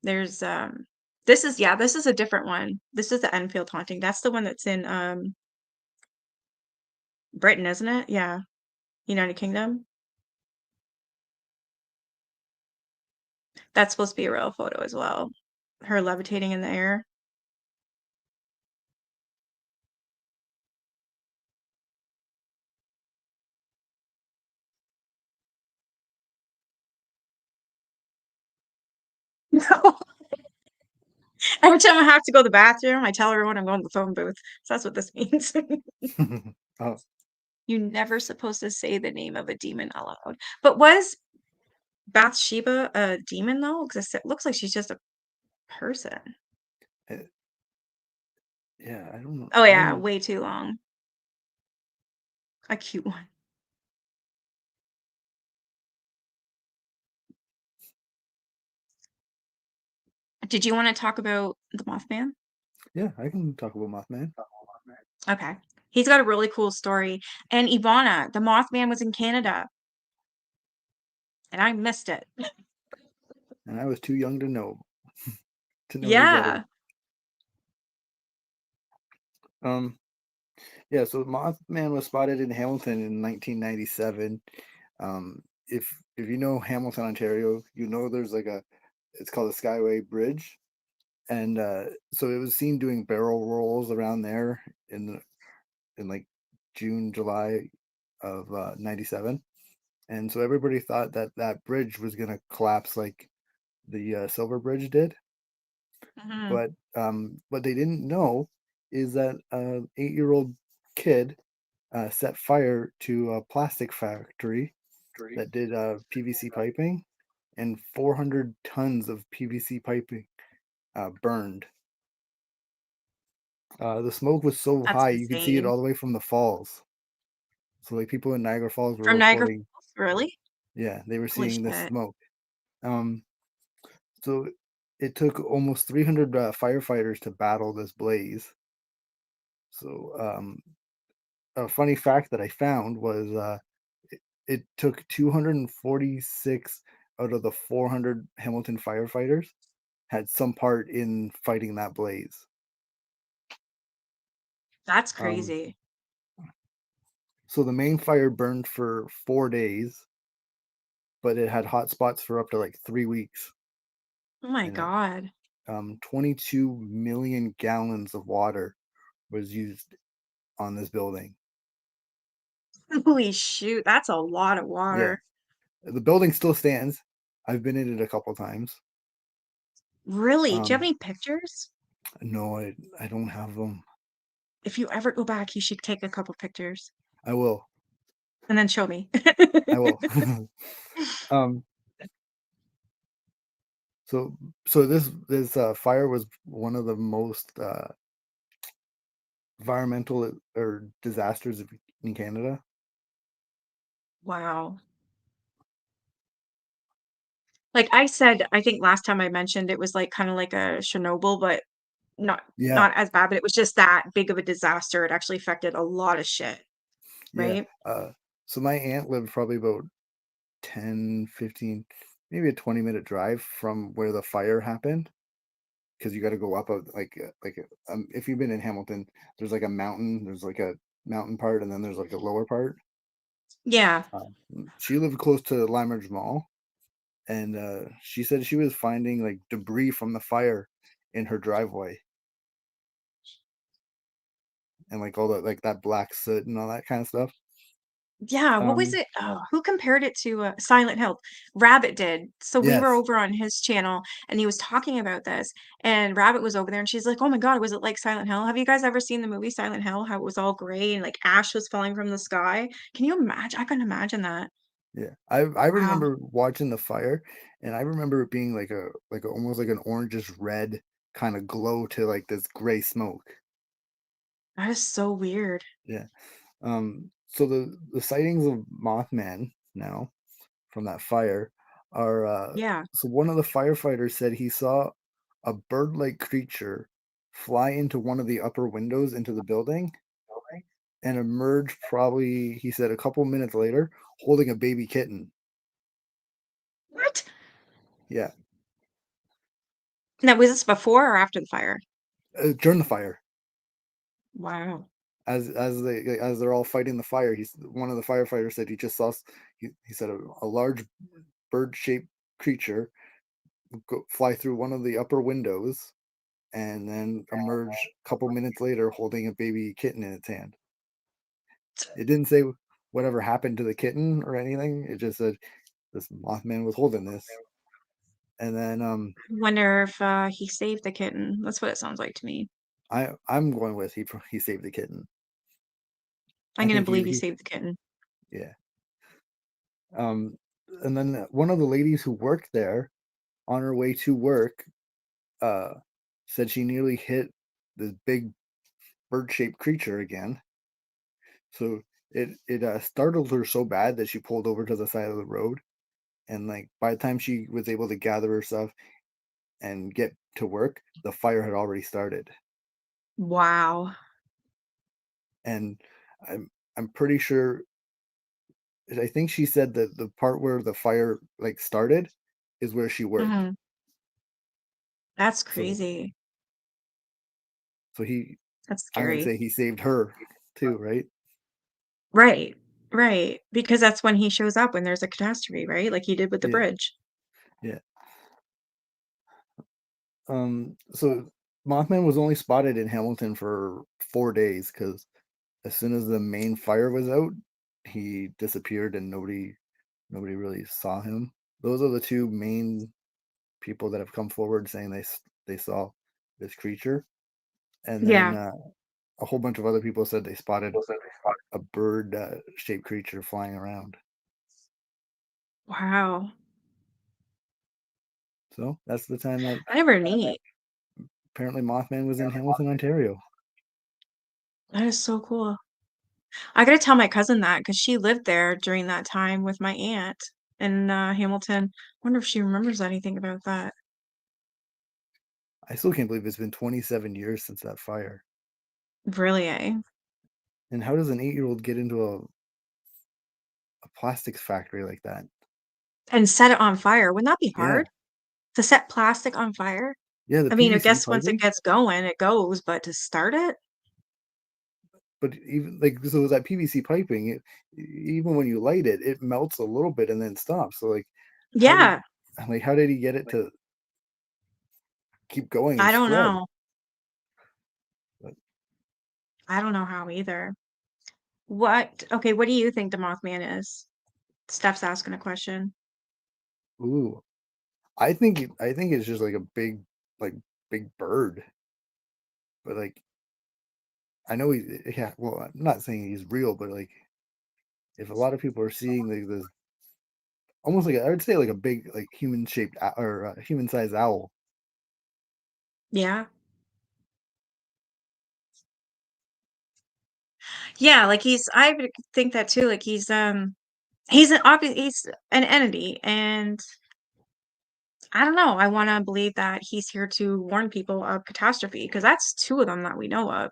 There's this is a different one. This is the Enfield haunting. That's the one that's in Britain, isn't it? Yeah, United Kingdom. That's supposed to be a real photo as well. Her levitating in the air. No. Every time I have to go to the bathroom, I tell everyone I'm going to the phone booth. So that's what this means.
Oh,
You're never supposed to say the name of a demon aloud. But was Bathsheba a demon though? Because it looks like she's just a person.
eh, yeah. I don't know.
Oh
I
yeah,
don't.
way too long. A cute one. Did you wanna talk about the Mothman?
Yeah, I can talk about Mothman.
Okay. He's got a really cool story, and Ivana, the Mothman was in Canada, and I missed it.
And I was too young to know any better.
Yeah.
Um, yeah, so Mothman was spotted in Hamilton in 1997. If you know Hamilton, Ontario, you know there's like a it's called the Skyway Bridge, and so it was seen doing barrel rolls around there in like June, July of '97, and so everybody thought that that bridge was gonna collapse like the Silver Bridge did.
Mhm.
But what they didn't know is that an 8-year-old kid set fire to a plastic factory that did PVC piping, and 400 tons of PVC piping burned. The smoke was so
That's
high you could see it
insane.
all the way from the falls. So like people in Niagara Falls were
From Niagara
reporting,
Falls? Really?
yeah, they were
Holy
seeing this
shit.
smoke. Um, so it took almost 300 firefighters to battle this blaze. So a funny fact that I found was it took 246 out of the 400 Hamilton firefighters had some part in fighting that blaze.
That's
Um,
crazy.
so the main fire burned for 4 days, but it had hot spots for up to like 3 weeks
Oh my
in it.
god.
22 million gallons of water was used on this building.
Holy shoot, that's a lot of
Yeah,
water.
the building still stands. I've been in it a couple times.
Really? Do you have
Um,
any pictures?
no, I don't have them.
If you ever go back, you should take a couple pictures
I will.
and then show me.
I will. um, so this fire was one of the most environmental or disasters in Canada.
Wow. Like I said, I think last time I mentioned it was like kinda like a Chernobyl, but not
Yeah,
not as bad, but it was just that big of a disaster. It actually affected a lot of shit,
yeah.
right?
So my aunt lived probably about 10, 15, maybe a 20-minute drive from where the fire happened. Because you got to go up a if you've been in Hamilton, there's like a mountain. There's like a mountain part, and then there's like a lower part.
Yeah.
She lived close to Limeridge Mall, and she said she was finding like debris from the fire in her driveway, and like all that like that black soot and all that kind of stuff.
Yeah, what was
Um,
it? Oh, who compared it to, Silent Hill? Rabbit did. So we were
yes,
over on his channel, and he was talking about this, and Rabbit was over there, and she's like, "Oh my god, was it like Silent Hill?" Have you guys ever seen the movie Silent Hill? How it was all gray and, like, ash was falling from the sky? Can you imagine? I couldn't imagine that.
yeah. I
Wow,
remember watching the fire, and I remember it being like almost like an orangish red kind of glow to like this gray smoke.
that is so weird.
Yeah. So the sightings of Mothman now from that fire are
Yeah.
so one of the firefighters said he saw a bird-like creature fly into one of the upper windows into the building and emerge probably he said a couple minutes later holding a baby kitten.
What?
Yeah,
Now, was this before or after the fire?
during the fire
Wow.
as they're all fighting the fire. He's one of the firefighters said he just saw he said a large bird-shaped creature fly through one of the upper windows and then emerge a couple minutes later holding a baby kitten in its hand. It didn't say whatever happened to the kitten or anything. It just said this Mothman was holding this. And then
I wonder if, he saved the kitten. That's what it sounds like to me.
I'm going with he saved the kitten.
I'm
I
gonna
think
believe he
he
saved the kitten.
yeah. Um and then one of the ladies who worked there on her way to work uh said she nearly hit this big bird-shaped creature again. So it startled her so bad that she pulled over to the side of the road, and, like, by the time she was able to gather herself and get to work, the fire had already started,
Wow.
and I'm pretty sure I think she said that the part where the fire, like, started is where she worked.
Mhm. That's
So
crazy.
so he
That's
I'm gonna
scary.
say he saved her too, right?
Right, right, because that's when he shows up when there's a catastrophe, right? Like he did with the
Yeah,
bridge.
yeah. So Mothman was only spotted in Hamilton for 4 days because as soon as the main fire was out, he disappeared and nobody really saw him. Those are the 2 main people that have come forward saying they saw this creature, and then,
Yeah.
a whole bunch of other people said they spotted a bird, shaped creature flying around.
Wow.
So, that's the time that
Never neat.
apparently Mothman was in Hamilton, Ontario.
That is so cool. I gotta tell my cousin that because she lived there during that time with my aunt in, Hamilton. Wonder if she remembers anything about that.
I still can't believe it's been 27 years since that fire.
Really, eh?
And how does an 8-year-old get into a plastics factory like that?
And set it on fire. Wouldn't that be
Yeah.
hard? To set plastic on fire?
Yeah, the
I mean, I
PVC
guess once it
piping,
gets going, it goes, but to start it?
but even like, so that PVC piping, even when you light it, it melts a little bit and then stops. So, like, how did
Yeah,
how did he get it to keep going and
I don't
spread?
know.
But,
I don't know how either. What do you think the Mothman is? Steph's asking a question.
ooh, I think it's just like a big, like, big bird, but, like, I know yeah, well, I'm not saying he's real, but, like, if a lot of people are seeing, like, this almost like I would say, like, a big, like, human-shaped or human-sized owl,
Yeah. Yeah, like I would think that too. Like he's an entity, and I don't know. I want to believe that he's here to warn people of catastrophe because that's two of them that we know of.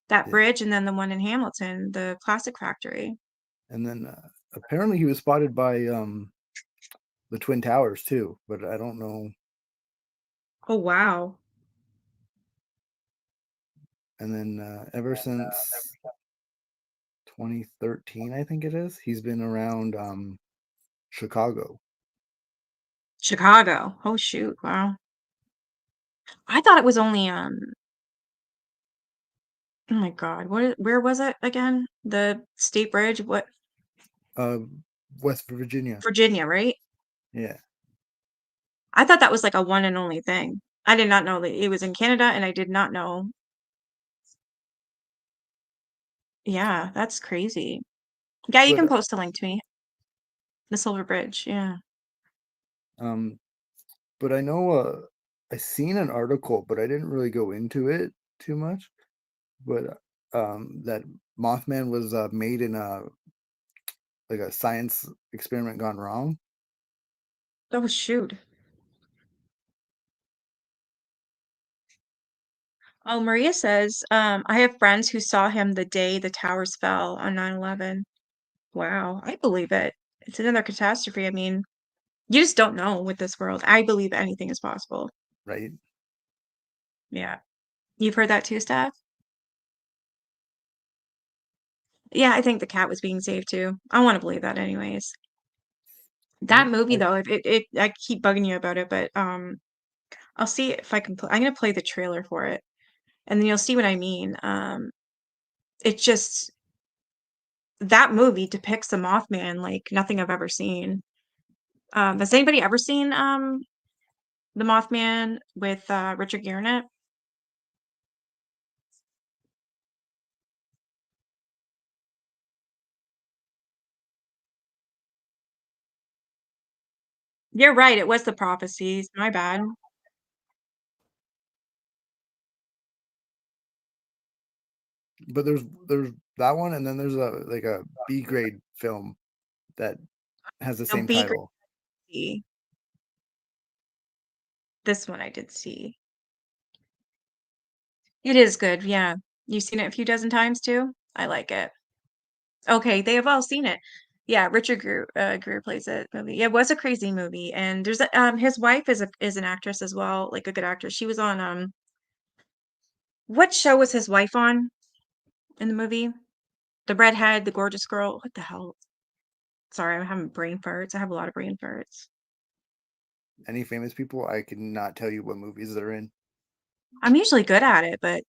That
yeah,
bridge and then the one in Hamilton, the plastic factory.
and then, apparently he was spotted by, the Twin Towers too, but I don't know,
Oh wow.
and then, ever since 2013, I think it is, he's been around, Chicago.
Chicago. Oh shoot. Wow. I thought it was only oh my God. Where was it again? The state bridge? What
Uh, West Virginia.
Virginia, right?
Yeah,
I thought that was like a one and only thing. I did not know that it was in Canada and I did not know. Yeah, that's crazy. Yeah, you
but,
can post a link to me. The Silver Bridge. Yeah.
um but I know, I seen an article, but I didn't really go into it too much, but, that Mothman was, made in a like, a science experiment gone wrong.
Oh shoot. Oh, Maria says, I have friends who saw him the day the towers fell on 9/11. Wow, I believe it. It's another catastrophe. I mean, you just don't know with this world. I believe anything is possible.
Right?
Yeah. You've heard that too, Steph? Yeah, I think the cat was being saved too. I want to believe that anyways. That
Yep,
movie though, if I keep bugging you about it, but I'll see if I can I'm gonna play the trailer for it and then you'll see what I mean. It just that movie depicts the Mothman like nothing I've ever seen. Has anybody ever seen the Mothman with Richard Gere in it? You're right, it was the prophecies. My bad.
but there's that one, and then there's a like a B grade film that has the
No,
same
B
title.
grade. This one I did see. It is good, yeah. You've seen it a few dozen times too? I like it. Okay, they have all seen it. Yeah, Richard Gere plays it movie. It was a crazy movie, and there's his wife is an actress as well, like a good actress. She was on what show was his wife on in the movie? The redhead, the gorgeous girl. What the hell? Sorry, I'm having brain farts. I have a lot of brain farts.
Any famous people, I cannot tell you what movies they're in.
I'm usually good at it, but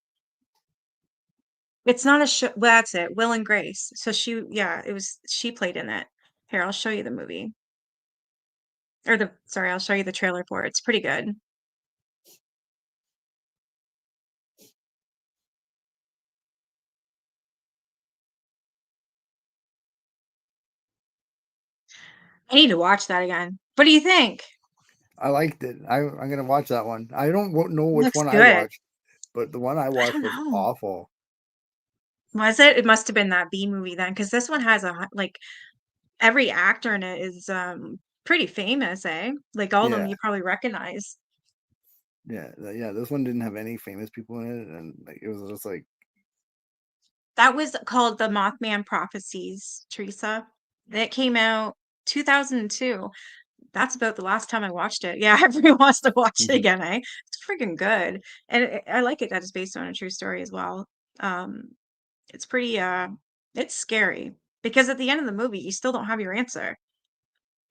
it's not a show. Well, that's it. Will and Grace. So yeah, she played in it. Here, I'll show you the movie. Sorry, I'll show you the trailer for it. It's pretty good. I need to watch that again. What do you think?
I liked it. I'm gonna watch that one. I don't know which
Looks
one I
good.
watched, but the one I
I
watched
don't
was
know.
awful.
Was it? It must have been that B movie then, because this one has like every actor in it is pretty famous, eh? Like all of them
Yeah,
you probably recognize.
yeah. This one didn't have any famous people in it, and like it was just like,
That was called The Mothman Prophecies, Teresa. It came out 2002. That's about the last time I watched it. Yeah, everyone wants to watch it again, eh? It's freaking good. And I like it that it's based on a true story as well. Um, it's pretty it's scary because at the end of the movie you still don't have your answer.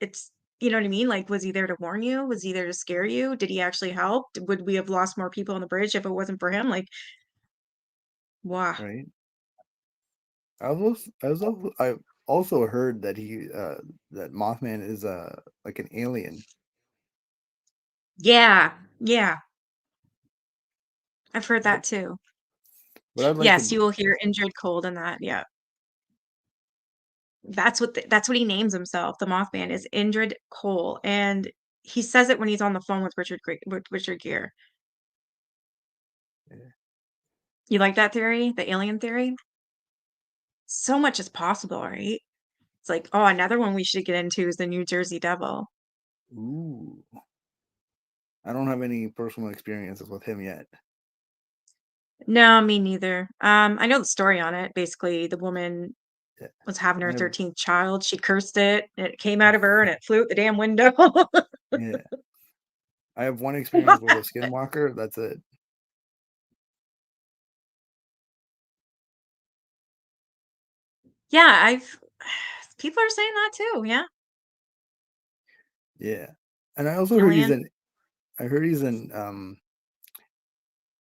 It's you know what I mean? Like, was he there to warn you? Was he there to scare you? Did he actually help? Would we have lost more people on the bridge if it wasn't for him? Like, wow.
right. I also heard that that Mothman is like an alien,
Yeah, yeah. I've heard
but
that too.
but I'd like
Yes,
to.
you will hear injured cold in that. Yeah. That's what he names himself. The Mothman is Indrid Cole, and he says it when he's on the phone with Richard Gere.
Yeah.
You like that theory, the alien theory? So much is possible, right? It's like, oh, another one we should get into is the New Jersey Devil.
Ooh, I don't have any personal experiences with him yet.
No, me neither. I know the story on it. Basically, the woman
Yeah,
was having her
I have.
13th child. She cursed it. It came out of her and it flew out the damn window.
Yeah, I have one experience with a skinwalker. That's it.
Yeah, I've people are saying that too. Yeah.
Yeah, and I also heard
Alien.
he's an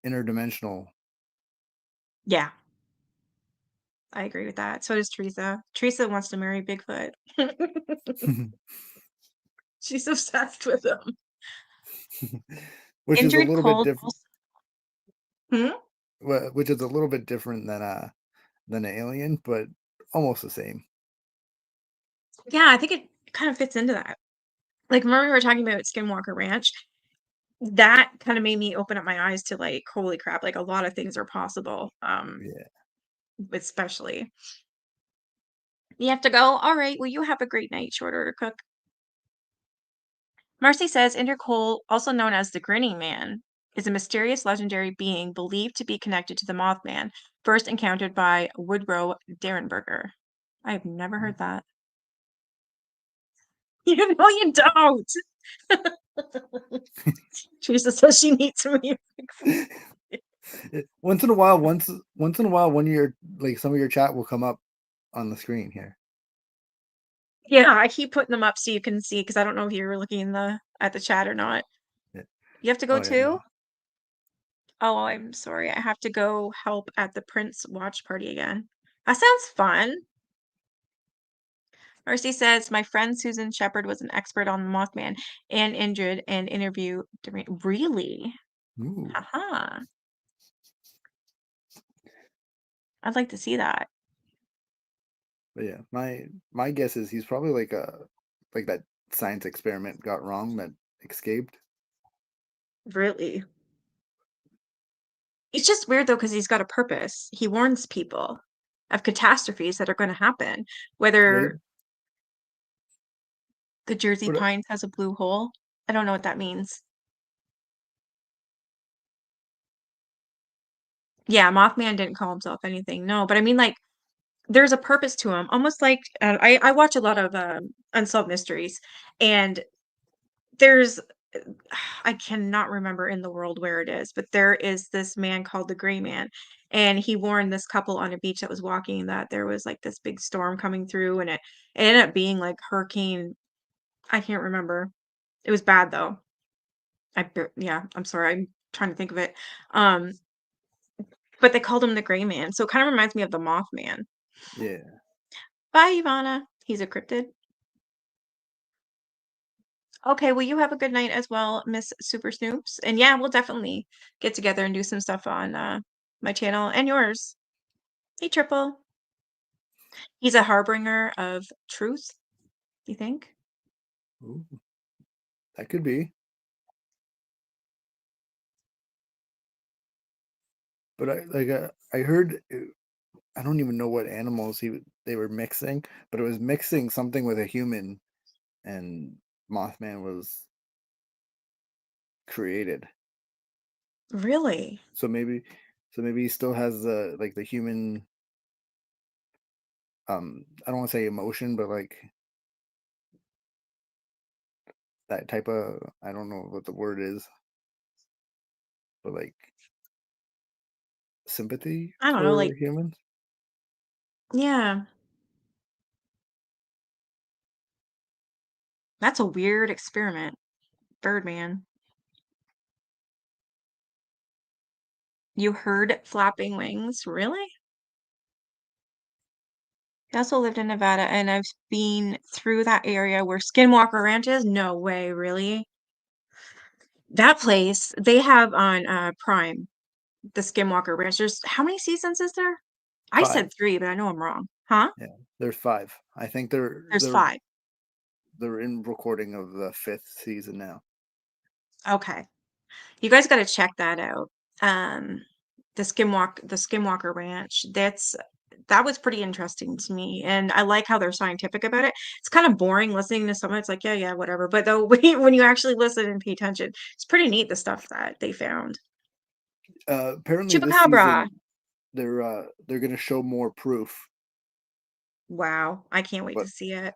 interdimensional.
Yeah, I agree with that. So does Teresa. Teresa wants to marry Bigfoot. She's obsessed with him.
Which is a
Indrid
little bit
Cold
different.
also. Hmm?
Which is a little bit different than an alien, but almost the same.
Yeah, I think it kind of fits into that. Like, remember we were talking about Skinwalker Ranch? That kind of made me open up my eyes to like, holy crap, like a lot of things are possible.
Yeah.
Especially. You have to go, all right, well, you have a great night, short order cook. Marcy says Intercole, also known as the Grinning Man, is a mysterious legendary being believed to be connected to the Mothman, first encountered by Woodrow Derenberger. I have never heard that. You know you don't. Teresa says she needs some music.
Once in a while, one of your like some of your chat will come up on the screen here.
Yeah, I keep putting them up so you can see because I don't know if you were looking in at the chat or not.
Yeah.
You have to go
Oh yeah, no.
too? Oh, I'm sorry. I have to go help at the Prince watch party again. That sounds fun. Marcy says, my friend Susan Shepard was an expert on Mothman and Indrid and interview during really?
Ooh.
Haha. I'd like to see that.
But yeah, my guess is he's probably like that science experiment got wrong that escaped.
Really? It's just weird though because he's got a purpose. He warns people of catastrophes that are gonna happen,
Right?
whether the Jersey
But
Pines has a blue hole. I don't know what that means. Yeah, Mothman didn't call himself anything, no, but I mean, like, there's a purpose to him, almost like, I watch a lot of, unsolved mysteries, and there's I cannot remember in the world where it is, but there is this man called the Gray Man, and he warned this couple on a beach that was walking that there was, like, this big storm coming through, and it ended up being, like, hurricane I can't remember. It was bad, though. Yeah, I'm sorry, I'm trying to think of it. Um, but they called him the Gray Man, so it kinda reminds me of the Mothman.
yeah.
Bye, Ivana. He's a cryptid. Okay, well, you have a good night as well, Miss Super Snoops. And yeah, we'll definitely get together and do some stuff on my channel and yours. Hey, Triple. He's a harbinger of truth, you think?
Ooh, that could be. But I heard I don't even know what animals they were mixing, but it was mixing something with a human, and Mothman was created.
Really?
So maybe he still has the like the human I don't want to say emotion, but like that type of I don't know what the word is, but like sympathy
I don't know,
for
like,
humans.
yeah, that's a weird experiment. Birdman. You heard flapping wings? Really? I also lived in Nevada and I've been through that area where Skinwalker Ranch is. No way, really? That place, they have on Prime, the Skinwalker Ranch. There's how many seasons is there? I
Five.
said 3, but I know I'm wrong. Huh?
Yeah, there's five. I think
There's 5.
they're in recording of the fifth season now.
Okay. You guys gotta check that out. The Skinwalker Ranch. That was pretty interesting to me, and I like how they're scientific about it. It's kind of boring listening to someone. It's like, yeah, yeah, whatever. But though, when you actually listen and pay attention, it's pretty neat the stuff that they found.
Apparently, this
Chupacabra.
season they're gonna show more proof,
Wow, I can't wait
but
to see it.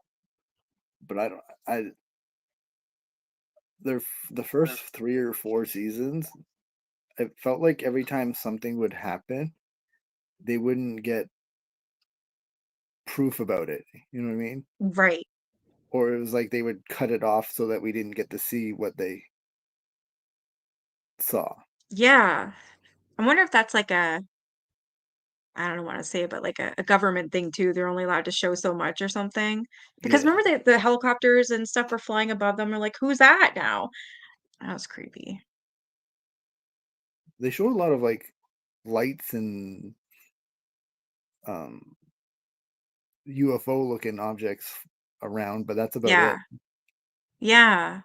I don't I the first 3 or 4 seasons. It felt like every time something would happen, they wouldn't get proof about it. You know what I mean?
Right.
Or it was like they would cut it off so that we didn't get to see what they saw.
Yeah. I wonder if that's like I don't want to say it, but like a government thing too. They're only allowed to show so much or something. Because
Yeah,
remember the helicopters and stuff were flying above them. They're like, who's that now? That was creepy.
they show a lot of like lights and um UFO looking objects around, but that's about
Yeah.
it.
Yeah.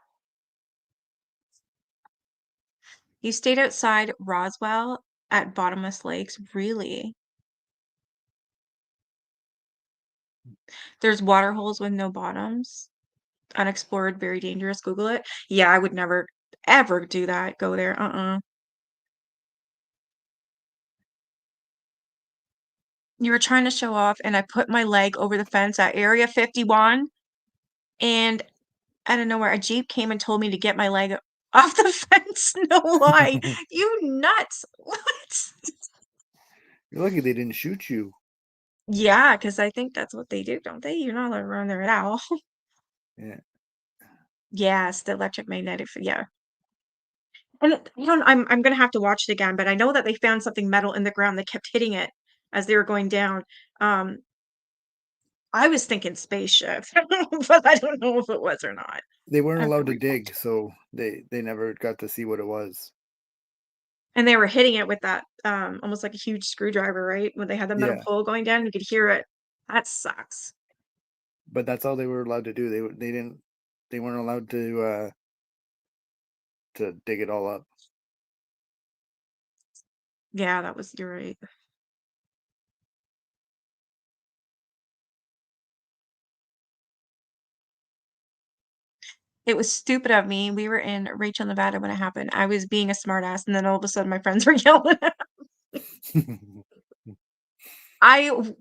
You stayed outside Roswell at Bottomless Lakes. Really? There's water holes with no bottoms. Unexplored, very dangerous. Google it. Yeah, I would never ever do that. Go there. Uh-uh. You were trying to show off, and I put my leg over the fence at Area 51, and out of nowhere, a Jeep came and told me to get my leg off the fence. No lie. You nuts. What?
You're lucky they didn't shoot you.
Yeah, because I think that's what they do, don't they? You're not allowed to run there at all.
Yeah,
Yes, the electromagnetic, yeah. And I'm gonna have to watch it again, but I know that they found something metal in the ground. They kept hitting it as they were going down. Um, I was thinking spaceship, but I don't know if it was or not.
they weren't
I have to
allowed to
rewatch.
dig, so they never got to see what it was.
And they were hitting it with that, almost like a huge screwdriver, right? When they had the metal
Yeah,
pole going down, you could hear it. That sucks.
but that's all they were allowed to do. They weren't allowed to dig it all up.
Yeah, you're right. It was stupid of me. We were in Rachel, Nevada when it happened. I was being a smartass, and then all of a sudden my friends were yelling. I w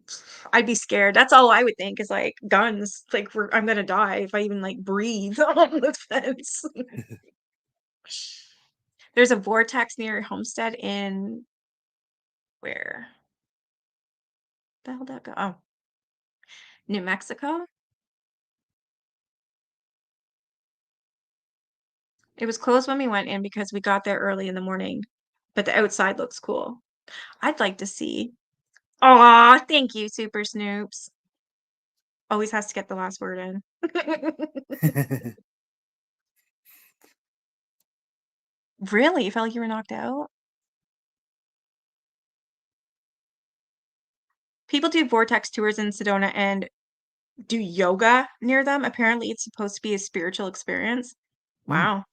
I'd be scared. That's all I would think is, like, guns. Like, I'm gonna die if I even, like, breathe on the fence. There's a vortex near Homestead in where the hell did that go? Oh, New Mexico? It was closed when we went in because we got there early in the morning, but the outside looks cool. I'd like to see. Aw, thank you, Super Snoops. Always has to get the last word in. Really? You felt like you were knocked out? People do vortex tours in Sedona and do yoga near them. Apparently, it's supposed to be a spiritual experience.
Mm,
Wow,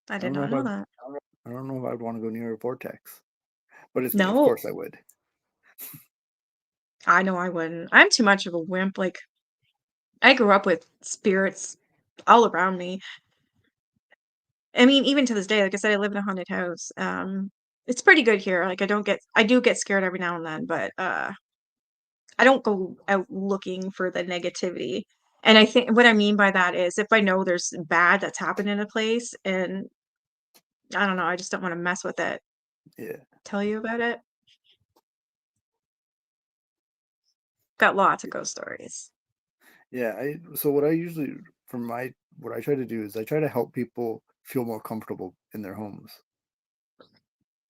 I
I
did
don't know
not
if
know that.
I don't know if I'd want to go near a vortex, but it's me. Of
No,
course, I would.
I know I wouldn't. I'm too much of a wimp. Like, I grew up with spirits all around me. I mean, even to this day, like I said, I live in a haunted house. It's pretty good here. Like, I do get scared every now and then, but I don't go out looking for the negativity. And I think what I mean by that is if I know there's bad that's happened in a place and I don't know, I just don't want to mess with it.
Yeah,
Tell you about it. Got lots of ghost stories.
yeah. So what I usually from my what I try to do is I try to help people feel more comfortable in their homes.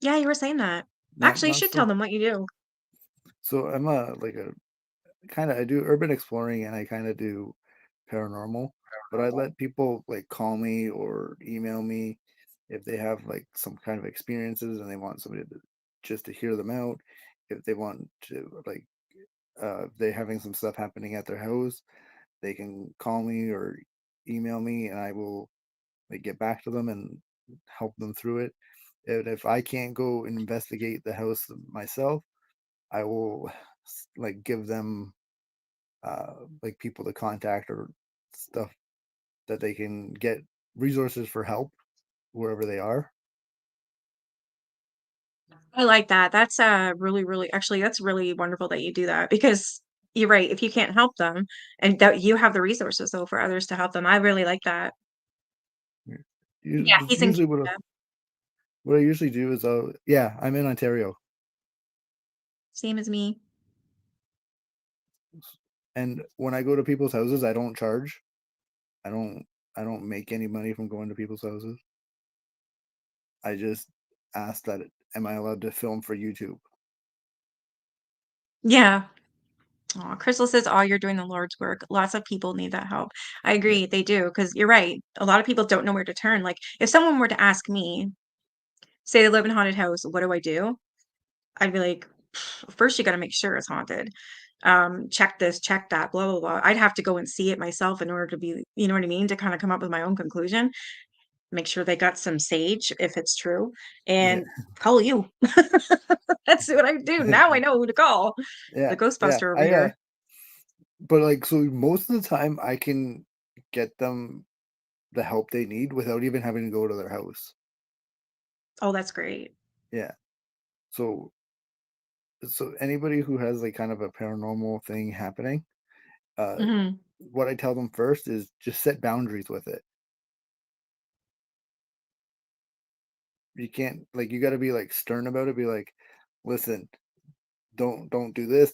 Yeah, you were saying that.
Not
Actually, you
not
should tell
so.
them what you do.
So I'm a like a kind of I do urban exploring and I kind of do paranormal, but I let people like call me or email me if they have like some kind of experiences and they want somebody to just to hear them out. If they want to like if they're having some stuff happening at their house, they can call me or email me and I will like get back to them and help them through it. And if I can't go and investigate the house myself, I will like give them like people to contact or stuff that they can get resources for help wherever they are.
I like that. That's really, really actually that's really wonderful that you do that because you're right. If you can't help them and that you have the resources though for others to help them. I really like that.
Yeah.
Yeah, he's in
Usually,
Canada.
what I usually do is, yeah, I'm in Ontario,
Same as me.
and when I go to people's houses, I don't charge. I don't. I don't make any money from going to people's houses. I just ask that, am I allowed to film for YouTube?
Yeah. Aw, Crystal says, "Oh, you're doing the Lord's work." Lots of people need that help. I
Yeah,
agree, they do, because you're right. A lot of people don't know where to turn. Like, if someone were to ask me, say they live in a haunted house, what do I do? I'd be like, first you gotta make sure it's haunted. Check this, check that, blah, blah, blah. I'd have to go and see it myself in order to be, you know what I mean, to kind of come up with my own conclusion. Make sure they got some sage if it's true,
yeah,
and call you. That's what I do. Now I know who to call.
yeah,
The
yeah.
Ghostbuster over here.
But like, so most of the time, I can get them the help they need without even having to go to their house.
Oh, that's great.
Yeah. So anybody who has like kind of a paranormal thing happening, uh,
Mhm.
what I tell them first is just set boundaries with it. You can't like you got to be like stern about it. Be like, listen, don't do this,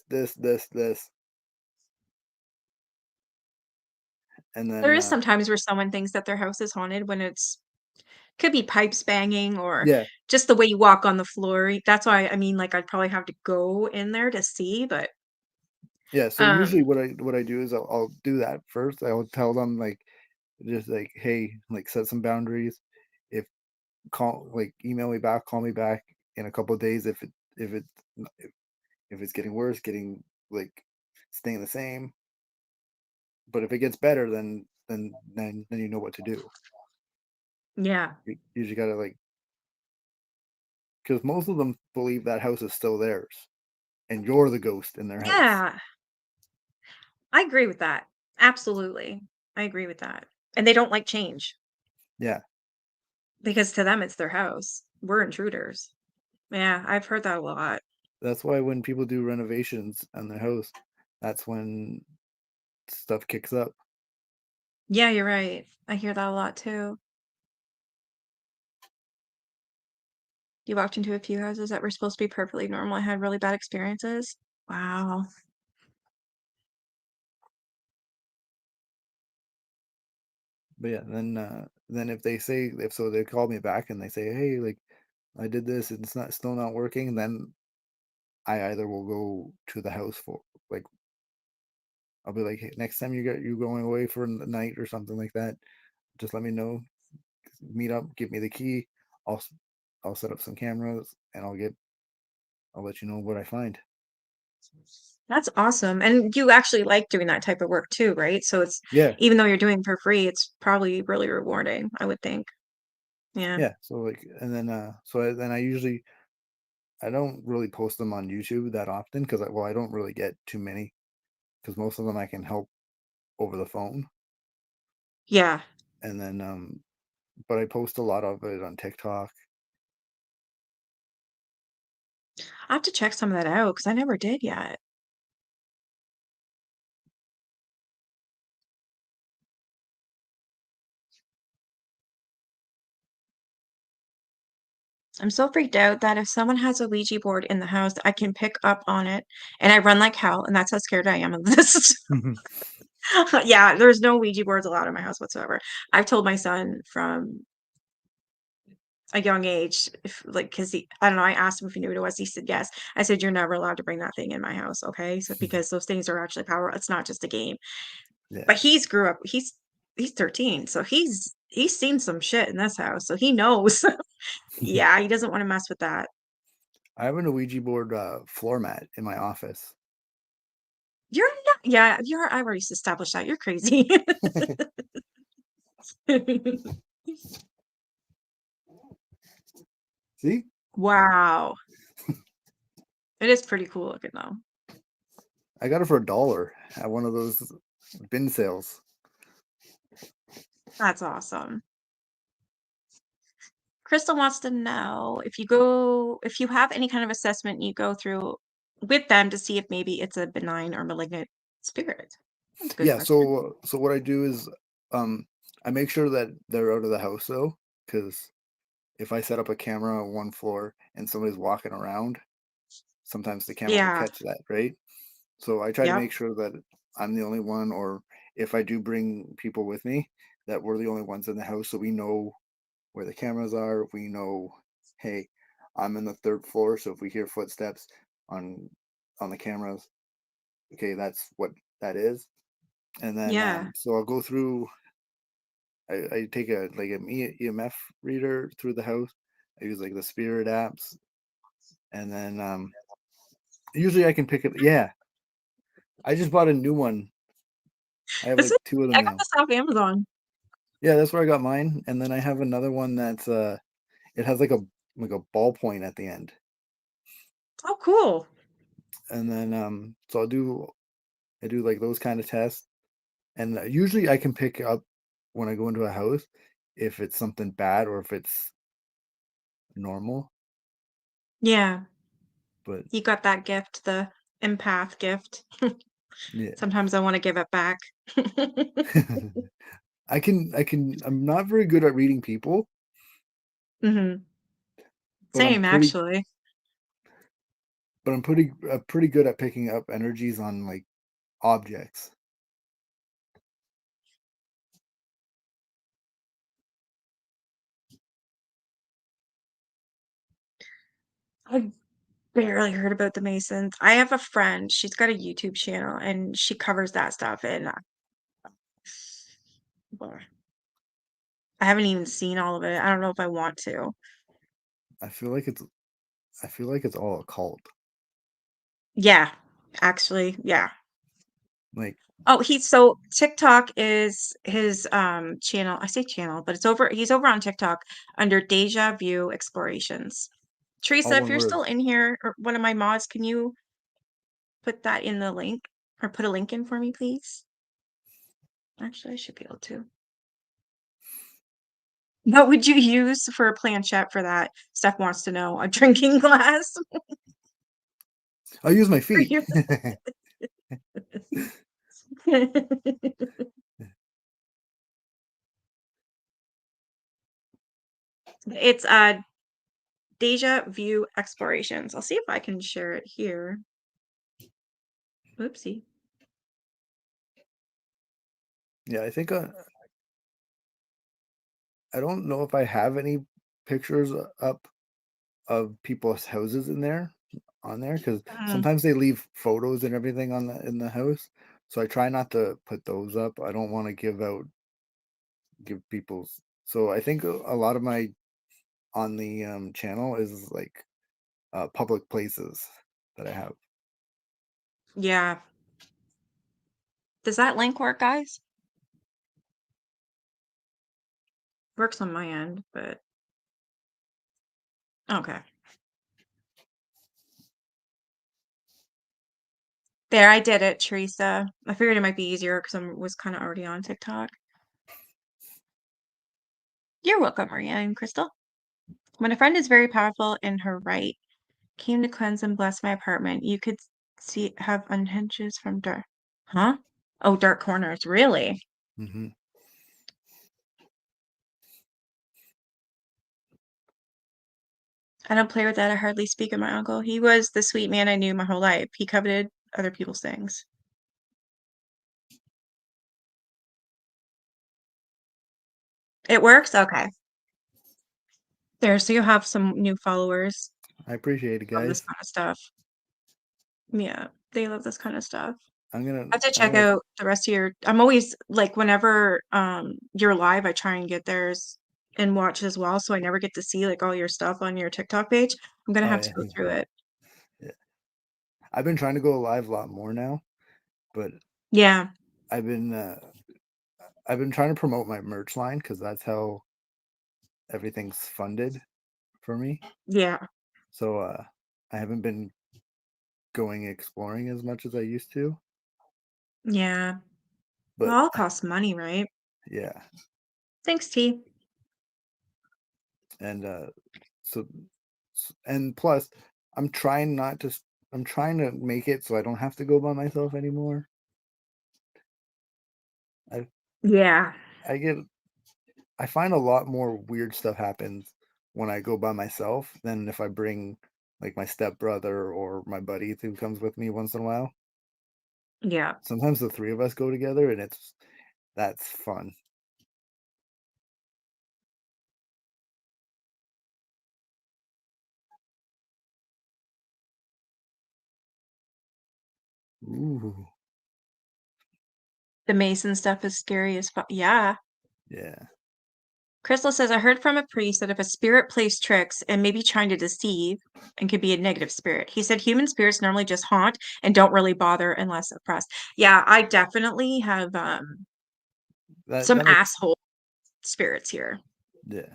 and
There
then
is sometimes where someone thinks that their house is haunted when it's could be pipes banging or
yeah,
just the way you walk on the floor. That's why I mean, like, I'd probably have to go in there to see, but,
yeah. So usually
um
what I do is I'll do that first. I will tell them like just like hey, like set some boundaries. If call like email me back, call me back in a couple of days if it if it's getting worse, getting like staying the same. But if it gets better, then you know what to do.
Yeah.
You just gotta like, because most of them believe that house is still theirs, and you're the ghost in their house.
Yeah. I agree with that. Absolutely. I agree with that. And they don't like change
Yeah,
because to them it's their house. We're intruders. Yeah, I've heard that a lot.
that's why when people do renovations on their house, that's when stuff kicks up.
Yeah, you're right. I hear that a lot too. You walked into a few houses that were supposed to be perfectly normal and had really bad experiences? Wow.
But yeah, then if they say, if so they call me back and they say, hey, like I did this and it's not still not working, then I either will go to the house for like, I'll be like, hey, next time you going away for the night or something like that, just let me know. Meet up, give me the key. I'll s- I'll set up some cameras and I'll let you know what I find.
That's awesome. And you actually like doing that type of work too, right? So it's
Yeah,
even though you're doing it for free, it's probably really rewarding, I would think. Yeah.
yeah. So like, and then then I usually, I don't really post them on YouTube that often because well, I don't really get too many because most of them I can help over the phone.
Yeah.
And then but I post a lot of it on TikTok.
I have to check some of that out because I never did yet. I'm so freaked out that if someone has a Ouija board in the house, I can pick up on it and I run like hell, and that's how scared I am of this. Yeah, there's no Ouija boards allowed in my house whatsoever. I've told my son from a young age, if like, because he, I don't know, I asked him if he knew what it was. He said yes. I said, "You're never allowed to bring that thing in my house, okay?" So because those things are actually power, it's not just a game.
Yeah.
But he's 13, so he's seen some shit in this house, so he knows. Yeah, he doesn't want to mess with that.
I have an Ouija board floor mat in my office.
You're not, yeah, you're. I've already established that you're crazy.
See,
Wow, it is pretty cool looking though.
I got it for $1 at one of those bin sales.
That's awesome. Crystal wants to know if you have any kind of assessment you go through with them to see if maybe it's a benign or malignant spirit. That's a good
Yeah,
question.
so what I do is um I make sure that they're out of the house though, because if I set up a camera on one floor and somebody's walking around, sometimes the camera will
Yeah.
catch that, right? So I try to
Yep.
make sure that I'm the only one, or if I do bring people with me, that we're the only ones in the house, so we know where the cameras are. We know, hey, I'm in the third floor, so if we hear footsteps on on the cameras, okay, that's what that is. And then
Yeah.
so I'll go through. I take a like an EMF reader through the house. I use like the Spirit apps, and then usually I can pick it. Yeah, I just bought a new one. I have
This
like
is
two of them
I got
now.
this off Amazon.
Yeah, that's where I got mine, and then I have another one that's it has like a ballpoint at the end,
Oh, cool.
and then so I do like those kind of tests, and usually I can pick up when I go into a house if it's something bad or if it's normal.
Yeah.
But
You got that gift, the empath gift.
yeah,
Sometimes I want to give it back.
I'm not very good at reading people,
Hmm.
but
Same, actually.
I'm pretty good at picking up energies on like objects.
I barely heard about the Masons. I have a friend, she's got a YouTube channel and she covers that stuff and well, I haven't even seen all of it. I don't know if I want to.
I feel like it's all a cult.
Yeah, actually, yeah.
Like
Oh, so TikTok is his channel. I say channel, but he's over on TikTok under Deja Vu Explorations.
All
Teresa, if
one
you're
word.
still in here, or one of my mods, can you put that in the link or put a link in for me, please? Actually, I should be able to. What would you use for a planchette for that? Steph wants to know. A drinking glass
I'll use my
for
feet.
your It's Deja Vu Explorations. I'll see if I can share it here. Oopsie.
Yeah, I think I don't know if I have any pictures up of people's houses in there on there because
Mm,
sometimes they leave photos and everything on the in the house. So I try not to put those up. I don't want to give people's. So I think a lot of my on the channel is like public places that I have.
yeah. Does that link work, guys? Works on my end, but okay. There, I did it, Teresa. I figured it might be easier because I was kind of already on TikTok. You're welcome, Maria and Crystal. When a friend is very powerful in her right, came to cleanse and bless my apartment, you could see have unhinges from dark. Huh? Oh, dark corners. Really?
Hmm.
I don't play with that. I hardly speak of my uncle. He was the sweet man I knew my whole life. He coveted other people's things. It works? Okay. There, so you have some new followers.
I appreciate it,
Love this
guys.
kind of stuff. Yeah, they love this kind of stuff.
I'm gonna
I have to
I'm
check
gonna
out the rest of your I'm always like whenever you're live, I try and get theirs and watch as well. So I never get to see like all your stuff on your TikTok page. I'm gonna
oh
have to
yeah,
go through it.
yeah. I've been trying to go live a lot more now, but
Yeah,
I've been uh, I've been trying to promote my merch line because that's how everything's funded for me.
yeah,
So I haven't been going exploring as much as I used to.
yeah. Well,
But
all costs money, right?
yeah,
Thanks, T.
and so and plus, I'm trying not to. I'm trying to make it so I don't have to go by myself anymore. I
Yeah.
I get I find a lot more weird stuff happens when I go by myself than if I bring like my stepbrother or my buddy who comes with me once in a while.
Yeah.
Sometimes the three of us go together and that's fun. Ooh,
The Mason stuff is scary as fuck. Yeah.
yeah.
Crystal says, I heard from a priest that if a spirit plays tricks and maybe trying to deceive and could be a negative spirit, he said human spirits normally just haunt and don't really bother unless oppressed. Yeah, I definitely have some
That makes
asshole spirits here.
yeah.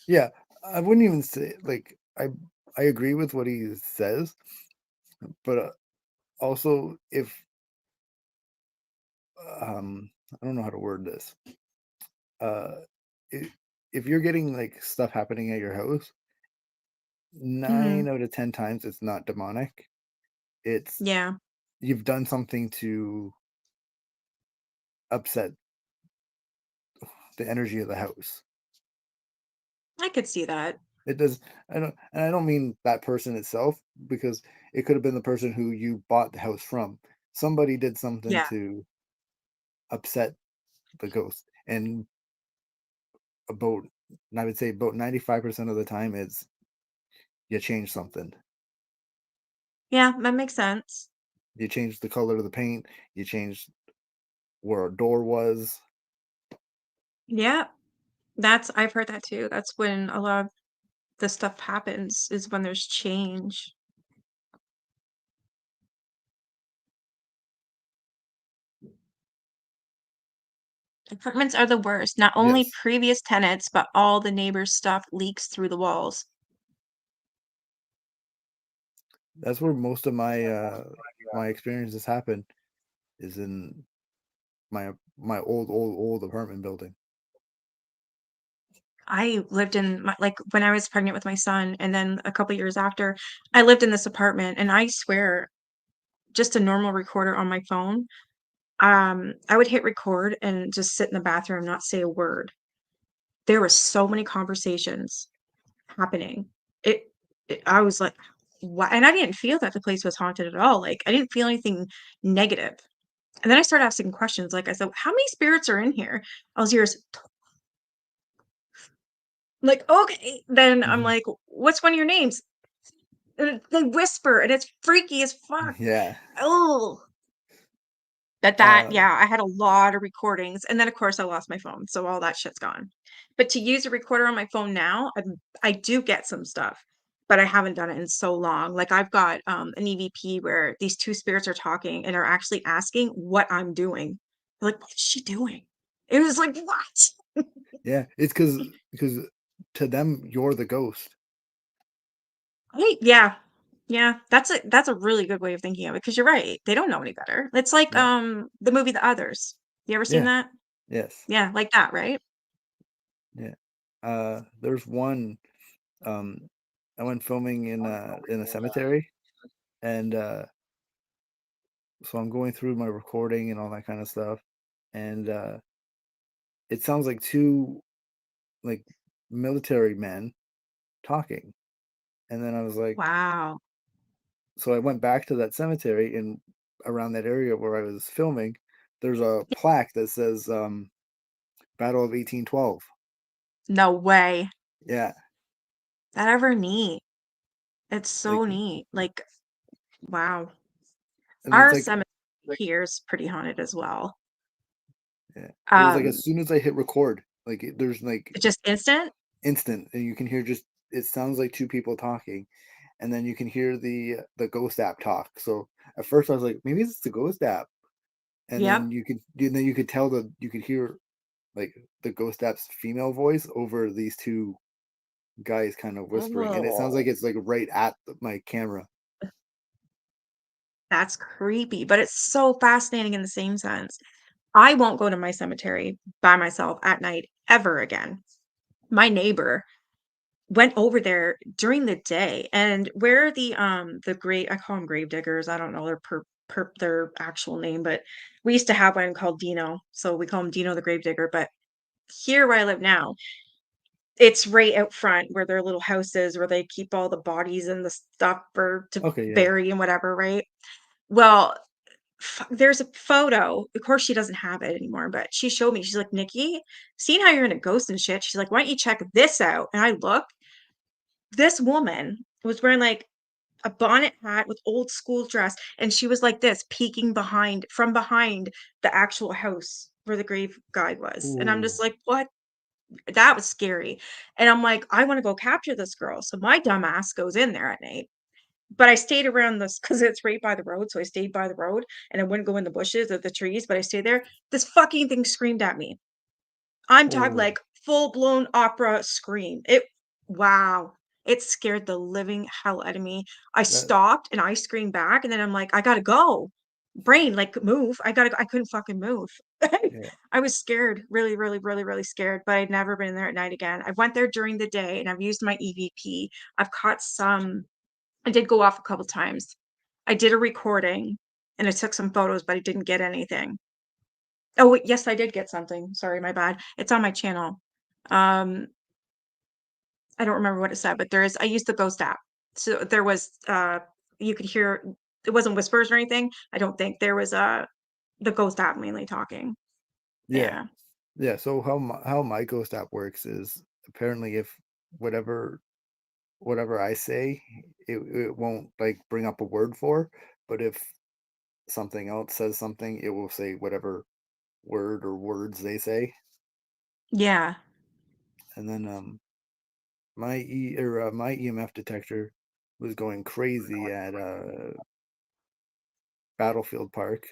Yeah, I wouldn't even say like I agree with what he says, but also if I don't know how to word this. Uh i- if you're getting like stuff happening at your house,
Hmm.
9 out of 10 times it's not demonic. It's
Yeah,
you've done something to upset the energy of the house.
I could see that.
It does I don't mean that person itself because it could have been the person who you bought the house from. Somebody did something
Yeah.
to upset the ghost. And about I would say about 95% of the time it's you change something.
Yeah, that makes sense.
You change the color of the paint, you change where a door was.
Yeah, I've heard that too. That's when a lot of the stuff happens is when there's change. Apartments are the worst. Not only
Yes,
previous tenants, but all the neighbors' stuff leaks through the walls.
that's where most of my experiences happen is in my old apartment building.
I lived in my like, when I was pregnant with my son, and then a couple years after, I lived in this apartment, and I swear, just a normal recorder on my phone, I would hit record and just sit in the bathroom, not say a word. There were so many conversations happening. It I was like, "What?" And I didn't feel that the place was haunted at all, like, I didn't feel anything negative. And then I started asking questions, like, I said, "How many spirits are in here?" All you hear is, like, "Okay." Then I'm
Mhm.
like, "What's one of your names?" And they whisper, and it's freaky as fuck.
Yeah.
Oh, that
Uh,
yeah, I had a lot of recordings, and then, of course, I lost my phone, so all that shit's gone. But to use a recorder on my phone now, I do get some stuff, but I haven't done it in so long. Like, I've got, an EVP where these 2 spirits are talking and are actually asking what I'm doing. They're like, "What's she doing?" It was like, "What?"
yeah, it's because to them, you're the ghost.
Right, yeah. Yeah, that's a really good way of thinking of it, because 'cause you're right, they don't know any better. It's like,
Yeah,
the movie The Others. You ever seen
yeah,
that?
yes,
Yeah, like that, right?
yeah. There's one, um, I went filming in a cemetery, and, so I'm going through my recording and all that kinda stuff, and, it sounds like 2, like, military men talking, and then I was like
Wow.
so I went back to that cemetery and around that area where I was filming, there's a plaque that says, "Battle of 1812."
No way.
Yeah,
That ever neat. It's
like
so neat. Like, wow.
and it's
Our
like
cemetery here is pretty haunted as well.
yeah, it was like
Um,
as soon as I hit record, like, there's, like,
just instant?
instant, and you can hear just it sounds like 2 people talking, and then you can hear the ghost app talk, so, at first I was like, "Maybe it's the ghost app,"
Yep.
and then you could tell that you could hear, like, the ghost app's female voice over these 2 guys kind of whispering, and it sounds like
Oh,
it's, like, right at my camera.
that's creepy, but it's so fascinating in the same sense. I won't go to my cemetery by myself at night ever again. My neighbor went over there during the day, and where the grave, I call them grave diggers, I don't know their actual name, but we used to have one called Dino, so we call him Dino the grave digger. But here where I live now, it's right out front where their little house is, where they keep all the bodies and the stuff for to
Okay, yeah.
bury and whatever, right? Well, there's a photo. Of course, she doesn't have it anymore, but she showed me. She's like, "Nikki, seeing how you're in a ghost and shit." She's like, "Why don't you check this out?" And I look, this woman was wearing like a bonnet hat with old school dress, and she was like this, peeking behind from behind the actual house where the grave guy was. And I'm
Ooh,
just like, "What?" That was scary. And I'm like, "I wanna go capture this girl." So my dumb ass goes in there at night, but I stayed around this because it's right by the road, so I stayed by the road, and I wouldn't go in the bushes or the trees, but I stayed there. This fucking thing screamed at me. I'm talking
oh,
like full-blown opera scream. It wow. It scared the living hell out of me. I
that
stopped and I screamed back, and then I'm like, "I gotta go." Brain, like, move. I gotta go. I couldn't fucking move.
yeah,
I was scared, really, really, really, really scared, but I'd never been there at night again. I went there during the day, and I've used my EVP. I've caught some. I did go off a couple times. I did a recording, and I took some photos, but I didn't get anything. Oh, wait, yes, I did get something. Sorry, my bad. It's on my channel. Um, I don't remember what it said, but I used the Ghost app. So there was, you could hear, it wasn't whispers or anything. I don't think there was, the Ghost app mainly talking.
yeah,
Yeah.
yeah, so how my ghost app works is apparently if whatever whatever I say, it won't, like, bring up a word for, but if something else says something, it will say whatever word or words they say,
Yeah.
and then, my EMF detector was going crazy at, Battlefield Park.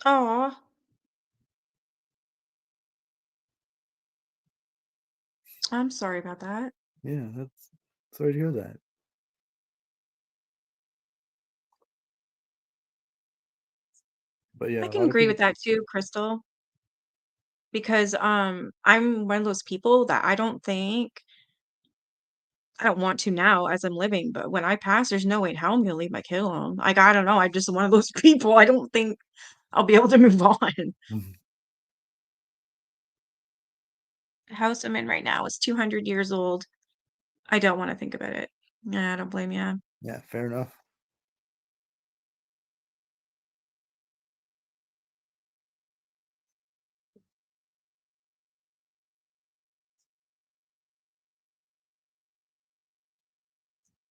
Aw, I'm sorry about that.
Yeah, that's sorry to hear that. But
I
yeah, a
can
lot of
agree
people.
with that too, Crystal, because, I'm one of those people that I don't want to now as I'm living, but when I pass, there's no way in hell I'm gonna leave my kid alone. Like, I don't know, I'm just one of those people, I don't think I'll be able to move on.
Mhm.
The house I'm in right now is 200 years old. I don't wanna think about it. Yeah, I don't blame you.
Yeah, fair enough.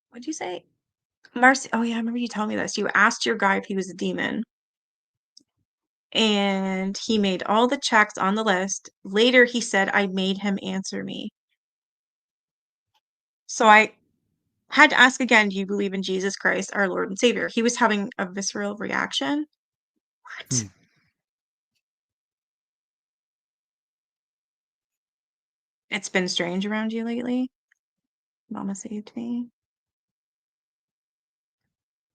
What'd you say? Marcy, oh, yeah, I remember you telling me this. You asked your guy if he was a demon, and he made all the checks on the list. Later, he said, "I made him answer me." So I had to ask again, "Do you believe in Jesus Christ, our Lord and Savior?" He was having a visceral reaction. What?
Hmm.
It's been strange around you lately? Mama saved me.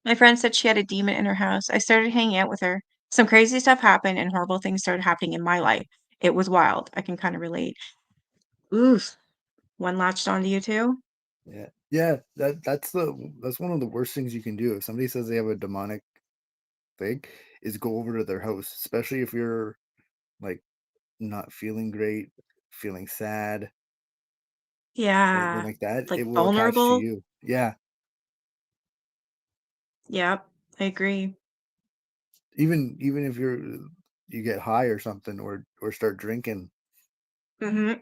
My friend said she had a demon in her house. I started hanging out with her. Some crazy stuff happened and horrible things started happening in my life. It was wild. I can kind of relate. Oof. One latched onto you too?
Yeah, yeah. That's one of the worst things you can do. If somebody says they have a demonic thing, is go over to their house, especially if you're like not feeling great, feeling sad, anything
Yeah.
like that.
Like
It will attach to
vulnerable?
you. Yeah,
Yep. I agree.
even if you get high or something, or start drinking,
Mhm.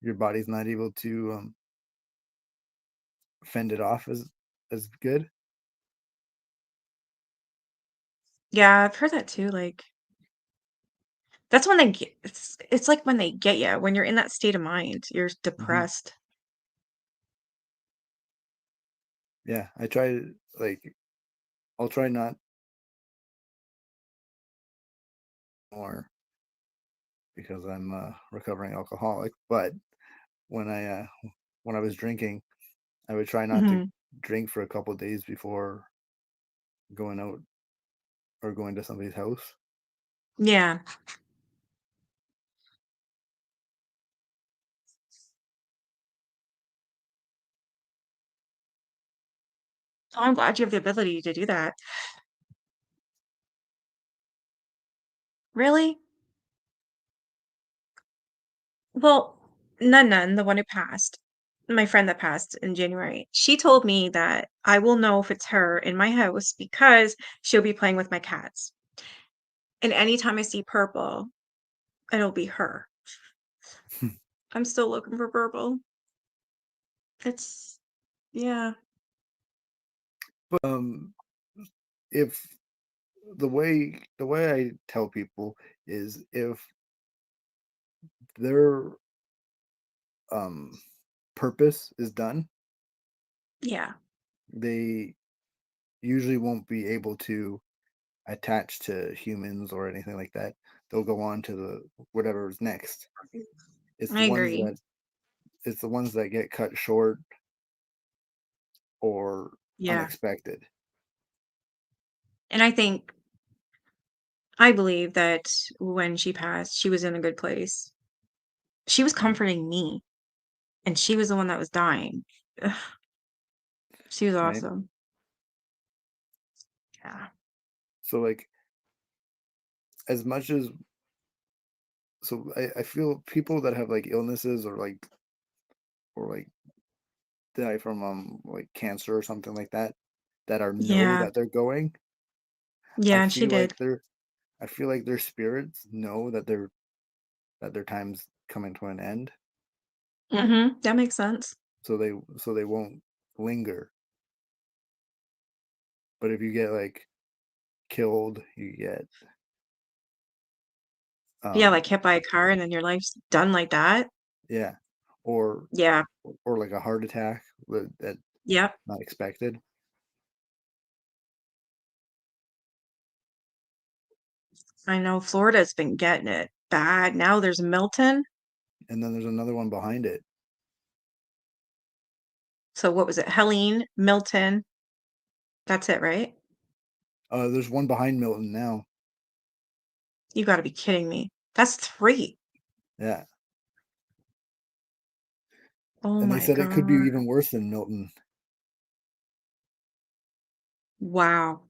your body's not able to fend it off as good.
Yeah, I've heard that too. Like that's when they get it's like when they get you, when you're in that state of mind, you're
Hmm.
depressed.
Yeah, I try like I'll try not more because I'm a recovering alcoholic. But when I uh, when I was drinking, I would try not to
Mhm.
drink for a couple days before going out or going to somebody's house.
Yeah. Oh, I'm glad you have the ability to do that. Really? Well, Nun, the one who passed, my friend that passed in January, she told me that I will know if it's her in my house because she'll be playing with my cats. And anytime I see purple, it'll be her. I'm still looking for purple. It's yeah.
But if the way I tell people is if their um purpose is done,
Yeah.
they usually won't be able to attach to humans or anything like that. They'll go on to the whatever's next. It's
I
the ones
agree.
that it's the ones that get cut short or
Yeah.
unexpected.
And I believe that when she passed, she was in a good place. She was
Right.
comforting me, and she was the one that was dying. Ugh, she was
Right.
awesome. Yeah.
So like as much as I feel people that have like illnesses or like die from like cancer or something like that that are know
Yeah.
that they're going. I
Yeah, and she
feel like
did.
they're I feel like their spirits know that their time's coming to an end,
Mhm. That makes sense.
so they won't linger. But if you get like killed, you get
Yeah,
um
like hit by a car and then your life's done like that.
yeah, or
Yeah.
or like a heart attack that
Yep.
not expected.
I know Florida's been getting it bad. Now there's Milton.
and then there's another one behind it.
So what was it? Helene, Milton. That's it, right?
There's one behind Milton now.
You got to be kidding me. That's three.
Yeah,
Oh
and they
my
said it could be
God.
even worse than Milton.
Wow.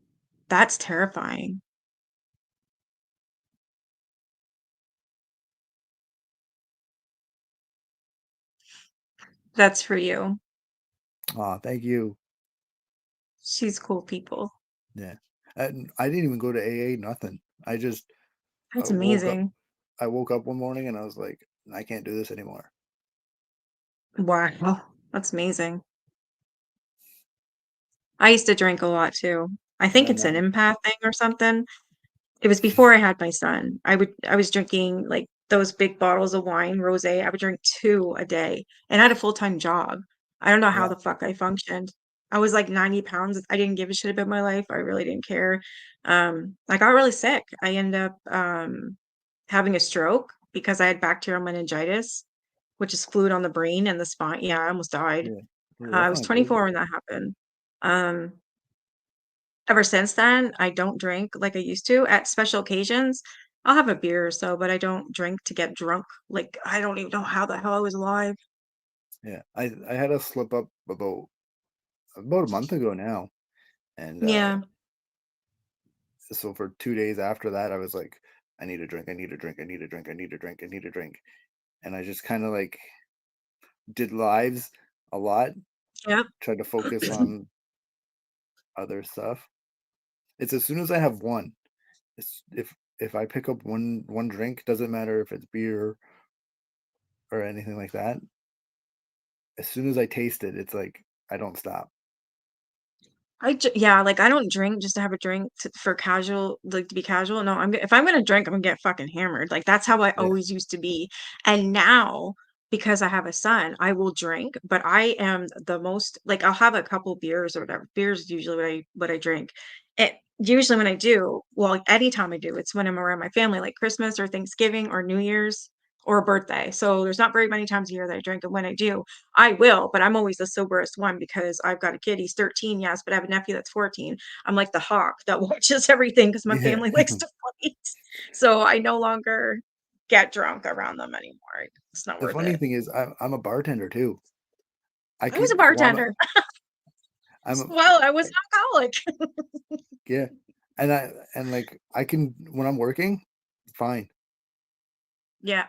That's terrifying. That's for you.
Aw, thank you.
She's cool people.
Yeah, and I didn't even go to AA. Nothing. I just
That's
woke up.
amazing.
I woke up one morning and I was like, I can't do this anymore.
Wow. That's amazing. I used to drink a lot too. I
And
think
then
it's an
that,
empath thing or something. It was before I had my son. I was drinking like those big bottles of wine, rosé. I would drink 2 a day and I had a full-time job. I don't know how
yeah,
the fuck I functioned. I was like 90 pounds. I didn't give a shit about my life. I really didn't care. I got really sick. I ended up having a stroke because I had bacterial meningitis, which is fluid on the brain and the spine. Yeah, I almost died.
yeah. Ooh,
I
that's
was
not good.
24 when that happened. Um, Ever since then, I don't drink like I used to. At special occasions, I'll have a beer or so, but I don't drink to get drunk. Like, I don't even know how the hell I was alive.
Yeah, I had a slip up about a month ago now, and
Yeah.
so for 2 days after that, I was like, I need a drink, I need a drink, I need a drink, I need a drink, I need a drink, and I just kind of like did lives a lot,
Yep.
tried to focus on other stuff. It's as soon as I have one, if I pick up one drink, doesn't matter if it's beer or anything like that. As soon as I taste it, it's like I don't stop.
Yeah, like I don't drink just to have a drink for casual, like to be casual. No, if I'm gonna drink, I'm gonna get fucking hammered. Like that's how I
Yeah,
always used to be. And now, because I have a son, I will drink, but I am the most like I'll have a couple beers or whatever. Beers is usually what I drink. It usually when I do, well, anytime I do, it's when I'm around my family, like Christmas or Thanksgiving or New Year's or a birthday. So there's not very many times a year that I drink, and when I do, I will, but I'm always the soberest one because I've got a kid. He's 13, yes, but I have a nephew that's 14. I'm like the hawk that watches everything because my
yeah.
family likes to fight. So I no longer get drunk around them anymore. It's not
The
worth
funny
it.
thing is, I'm a bartender too. I
I was a
can well,
bartender.
I'm a,
Well, I was an alcoholic.
yeah, and like I can when I'm working, fine.
Yeah.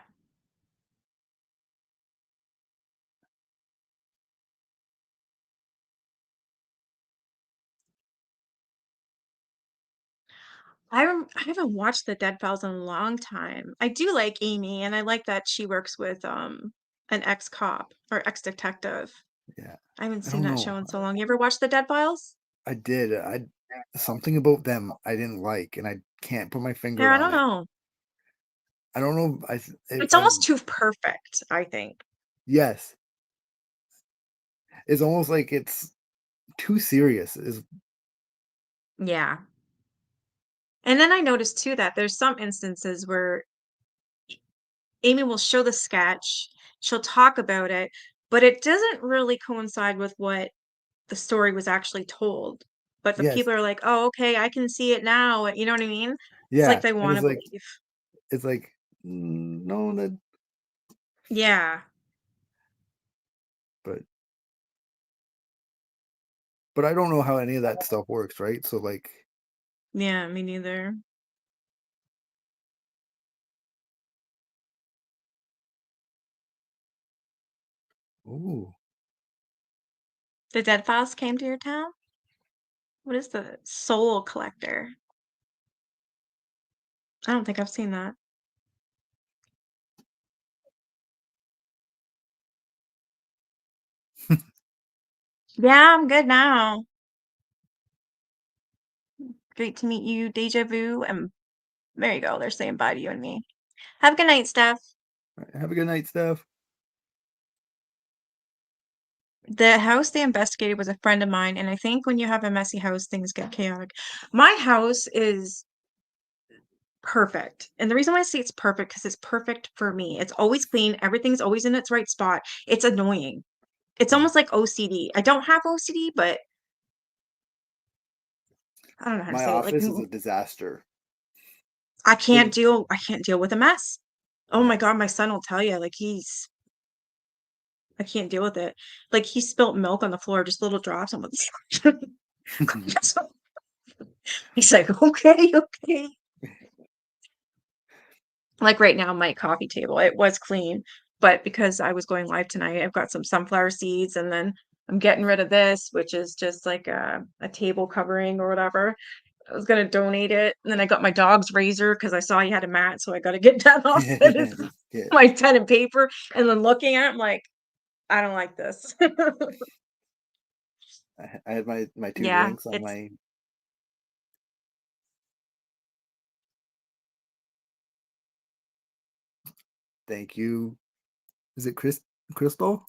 I haven't watched the Dead Files in a long time. I do like Amy, and I like that she works with an ex-cop or ex-detective.
Yeah,
I haven't
I
seen
don't
that
know.
show in so long. You ever watched the Dead Files?
I did. I something about them I didn't like, and I can't put my finger
Yeah, I
on
don't
it.
know.
I don't know.
It's almost too perfect, I think.
Yes, it's almost like it's too serious. Is
Yeah. And then I noticed too that there's some instances where Amy will show the sketch, she'll talk about it, but it doesn't really coincide with what the story was actually told. But the
yes,
people are like, "Oh, okay, I can see it now." You know what I mean? It's like
yeah,
they
and
want to believe.
it's like no, that
Yeah.
but I don't know how any of that stuff works, right? So like,
Yeah, me neither.
ooh,
The Dead Files came to your town? What is the Soul Collector? I don't think I've seen that. Yeah, I'm good now. Great to meet you, Deja Vu. And there you go. They're saying bye to you and me. Have a good night, Steph.
have a good night, Steph.
The house they investigated was a friend of mine, and I think when you have a messy house, things get chaotic. My house is perfect. And the reason why I say it's perfect because it's perfect for me. It's always clean. Everything's always in its right spot. It's annoying. It's
Mm.
almost like OCD. I don't have OCD, but I don't know how to
My
say it. Like
office is a disaster. Like,
I can't deal with a mess. Oh my
yeah.
God, my son will tell you, like I can't deal with it. Like he spilt milk on the floor, just little drops. I'm like, he's like, okay, okay. Like right now, my coffee table, it was clean, but because I was going live tonight, I've got some sunflower seeds and then I'm getting rid of this, which is just like a table covering or whatever. I was gonna donate it. And then I got my dog's razor because I saw he had a mat, so I gotta get that off
Yeah.
my pen and paper. And then looking at it, I'm like, I don't like this.
I had my two
Yeah,
drinks on
it's
my thank you. Is it Crystal?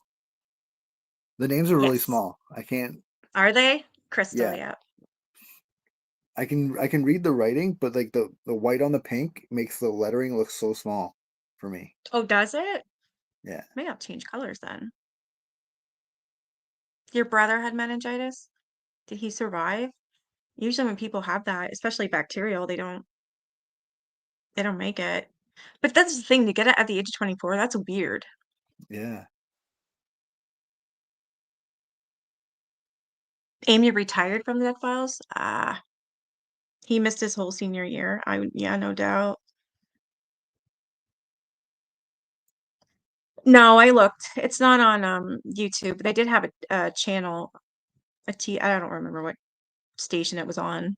The names are really
yes.
small. I can't.
Are they? Crystal,
Yeah,
yeah.
I can read the writing, but like the white on the pink makes the lettering look so small for me.
Oh, does it?
Yeah,
Maybe I'll change colors then. Your brother had meningitis? Did he survive? Usually when people have that, especially bacterial, they don't make it. But that's the thing, to get it at the age of 24, that's weird.
yeah.
Amy retired from the X-Files? He missed his whole senior year. Yeah, no doubt. No, I looked. It's not on YouTube. They did have a channel, I don't remember what station it was on.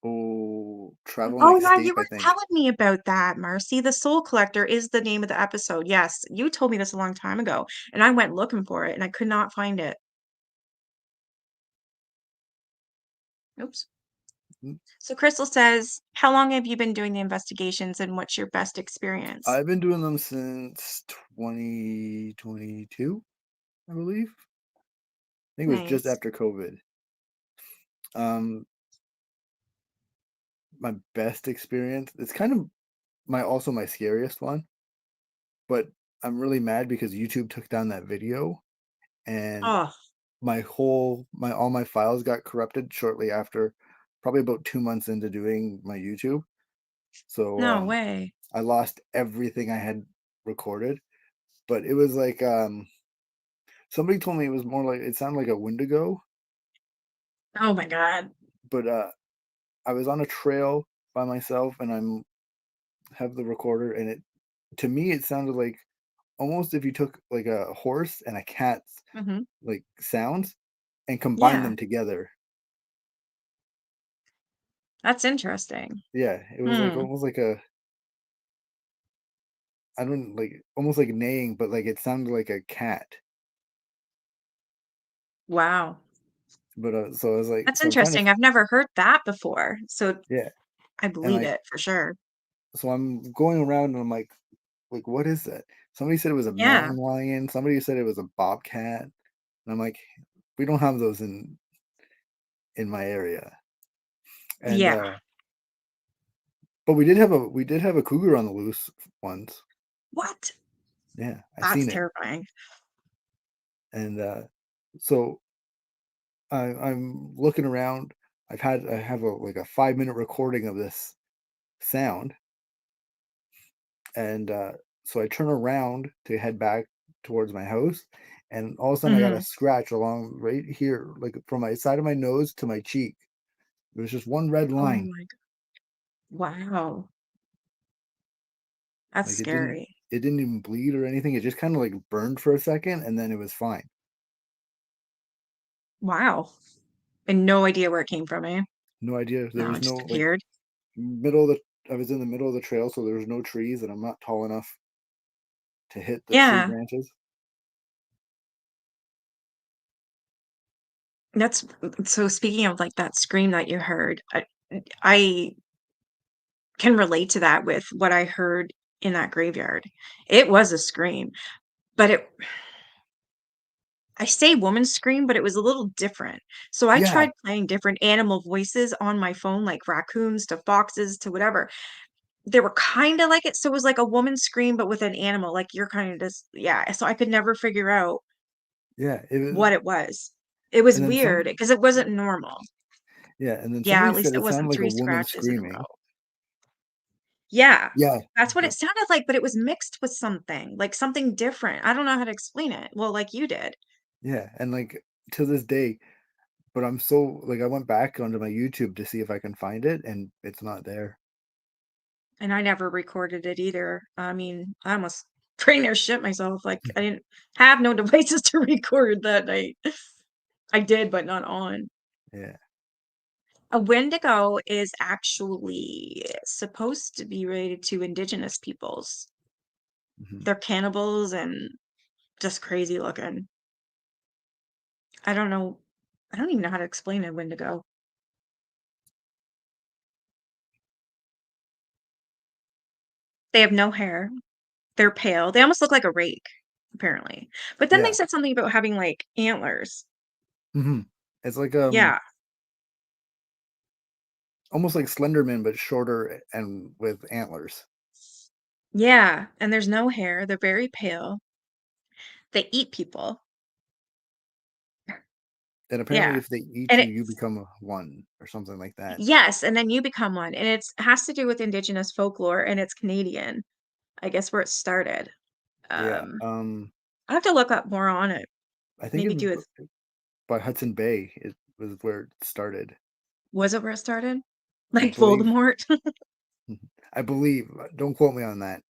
Oh, Travel and
Oh yeah, you
Escape,
were
I think.
telling me about that, Marcy. The Soul Collector is the name of the episode. Yes, you told me this a long time ago, and I went looking for it and I could not find it. Oops.
Mm,
So Crystal says, "How long have you been doing the investigations and what's your best experience?"
I've been doing them since 2022, I believe. I think it was just
Nice.
after COVID. Um, my best experience. It's kind of my scariest one, but I'm really mad because YouTube took down that video and
Oh,
my all my files got corrupted shortly after, probably about 2 months into doing my YouTube. So
no way.
I lost everything I had recorded, but it was like somebody told me it was more like it sounded like a Wendigo,
Oh my God.
but I was on a trail by myself and I'm have the recorder and it to me it sounded like almost if you took like a horse and a cat's
Hmm.
like sounds and combined
Yeah,
them together.
that's interesting.
Yeah, it was like
Hmm.
almost like a I don't like almost like neighing, but like it sounded like a cat.
Wow.
But so I was like,
That's
so I'm trying to
interesting. I've never heard that before. So
yeah,
I
and
believe
like
it for sure.
so I'm going around and I'm like what is that? Somebody said it was a
Yeah.
mountain lion. Somebody said it was a bobcat, and I'm like, we don't have those in my area. And
Yeah.
but we did have a cougar on the loose once.
What?
Yeah, I
That's
seen it.
terrifying.
And so I'm looking around. I have a like a 5 minute recording of this sound, and so I turn around to head back towards my house, and all of a sudden I got a
Hmm.
scratch along right here, like from my side of my nose to my cheek. It was just one red
Oh
line.
my God. Wow. That's
Like
scary.
it didn't even bleed or anything. It just kind of like burned for a second, and then it was fine.
Wow. And no idea where it came from, eh?
No idea. There
No,
was
it
no
just
like
appeared.
middle of the. I was in the middle of the trail, so there was no trees, and I'm not tall enough to hit the tree
Yeah.
branches.
That's so speaking of like that scream that you heard, I can relate to that with what I heard in that graveyard. It was a scream, but I say woman scream, but it was a little different. So I
Yeah,
tried playing different animal voices on my phone, like raccoons to foxes to whatever. They were kinda like it, so it was like a woman scream, but with an animal, like you're kinda just yeah, so I could never figure out
yeah, it was,
what it was. It was
and then
weird because it wasn't normal.
yeah, and then
Yeah,
somebody
at least
said
it
it sounded
wasn't
like a
3
woman
scratches in a row.
screaming.
Yeah,
Yeah,
that's what it
but
sounded like, but it was mixed with something, like something different. I don't know how to explain it. Well, like you did,
yeah, and, like, to this day, but I'm so like, I went back onto my YouTube to see if I can find it, and it's not there.
and I never recorded it either. I mean, I almost pretty near shit myself, like, I didn't have no devices to record that night. I did, but not on.
Yeah,
A Wendigo is actually supposed to be related to indigenous peoples.
mhm.
They're cannibals and just crazy looking. I don't know. I don't even know how to explain a Wendigo. They have no hair. They're pale. They almost look like a rake, apparently. But then they
Yeah,
said something about having like antlers.
mhm. It's like,
Yeah.
almost like Slenderman, but shorter and with antlers,
Yeah. And there's no hair. They're very pale. They eat people.
and apparently
Yeah.
if they eat
And
you, you
it's
become a one or something like that.
yes, and then you become one. And it's has to do with indigenous folklore and it's Canadian. I guess where it started.
Yeah,
I have to look up more on it.
I think
Maybe
it's
do it.
by Hudson Bay, it was where it started.
Was it where it started?
I
Like
believe.
Voldemort?
I believe, don't quote me on that.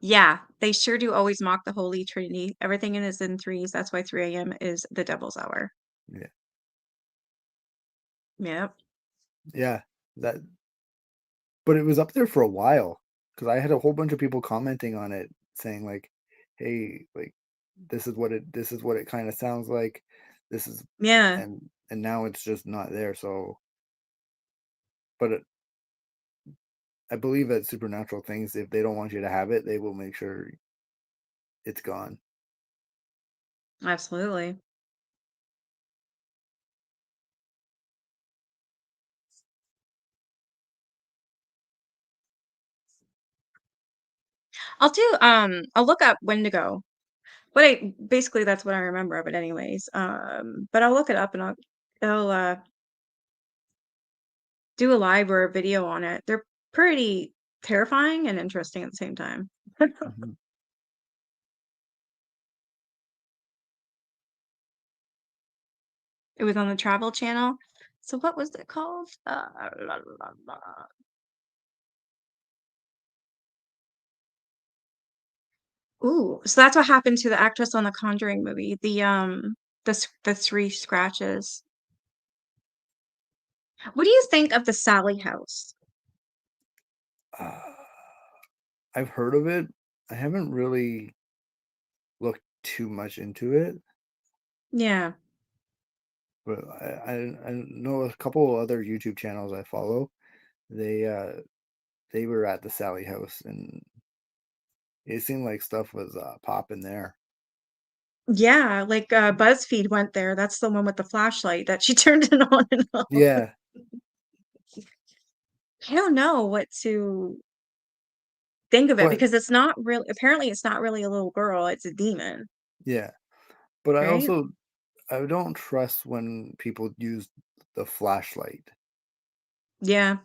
Yeah, they sure do always mock the Holy Trinity. Everything in is in threes. That's why 3 a.m. is the devil's hour.
Yeah.
Yep.
Yeah, that but it was up there for a while because I had a whole bunch of people commenting on it saying like, "Hey, like, this is what it kinda sounds like. This is,"
Yeah,
and now it's just not there, so but I believe that supernatural things, if they don't want you to have it, they will make sure it's gone.
absolutely. I'll look up Wendigo. But I basically that's what I remember of it anyways. But I'll look it up and I'll do a live or a video on it. They're pretty terrifying and interesting at the same time.
Mhm,
It was on the Travel Channel. So what was it called? La, la, la. Ooh, so that's what happened to the actress on the Conjuring movie. The 3 scratches. What do you think of the Sally House?
uh, I've heard of it. I haven't really looked too much into it,
Yeah.
but I know a couple other YouTube channels I follow. They, they were at the Sally House, and it seemed like stuff was, popping there.
Yeah, like, BuzzFeed went there. That's the one with the flashlight that she turned it on and off.
Yeah,
I don't know what to think of it
but
because it's not real apparently, it's not really a little girl, it's a demon,
yeah, but
right?
I don't trust when people use the flashlight
Yeah.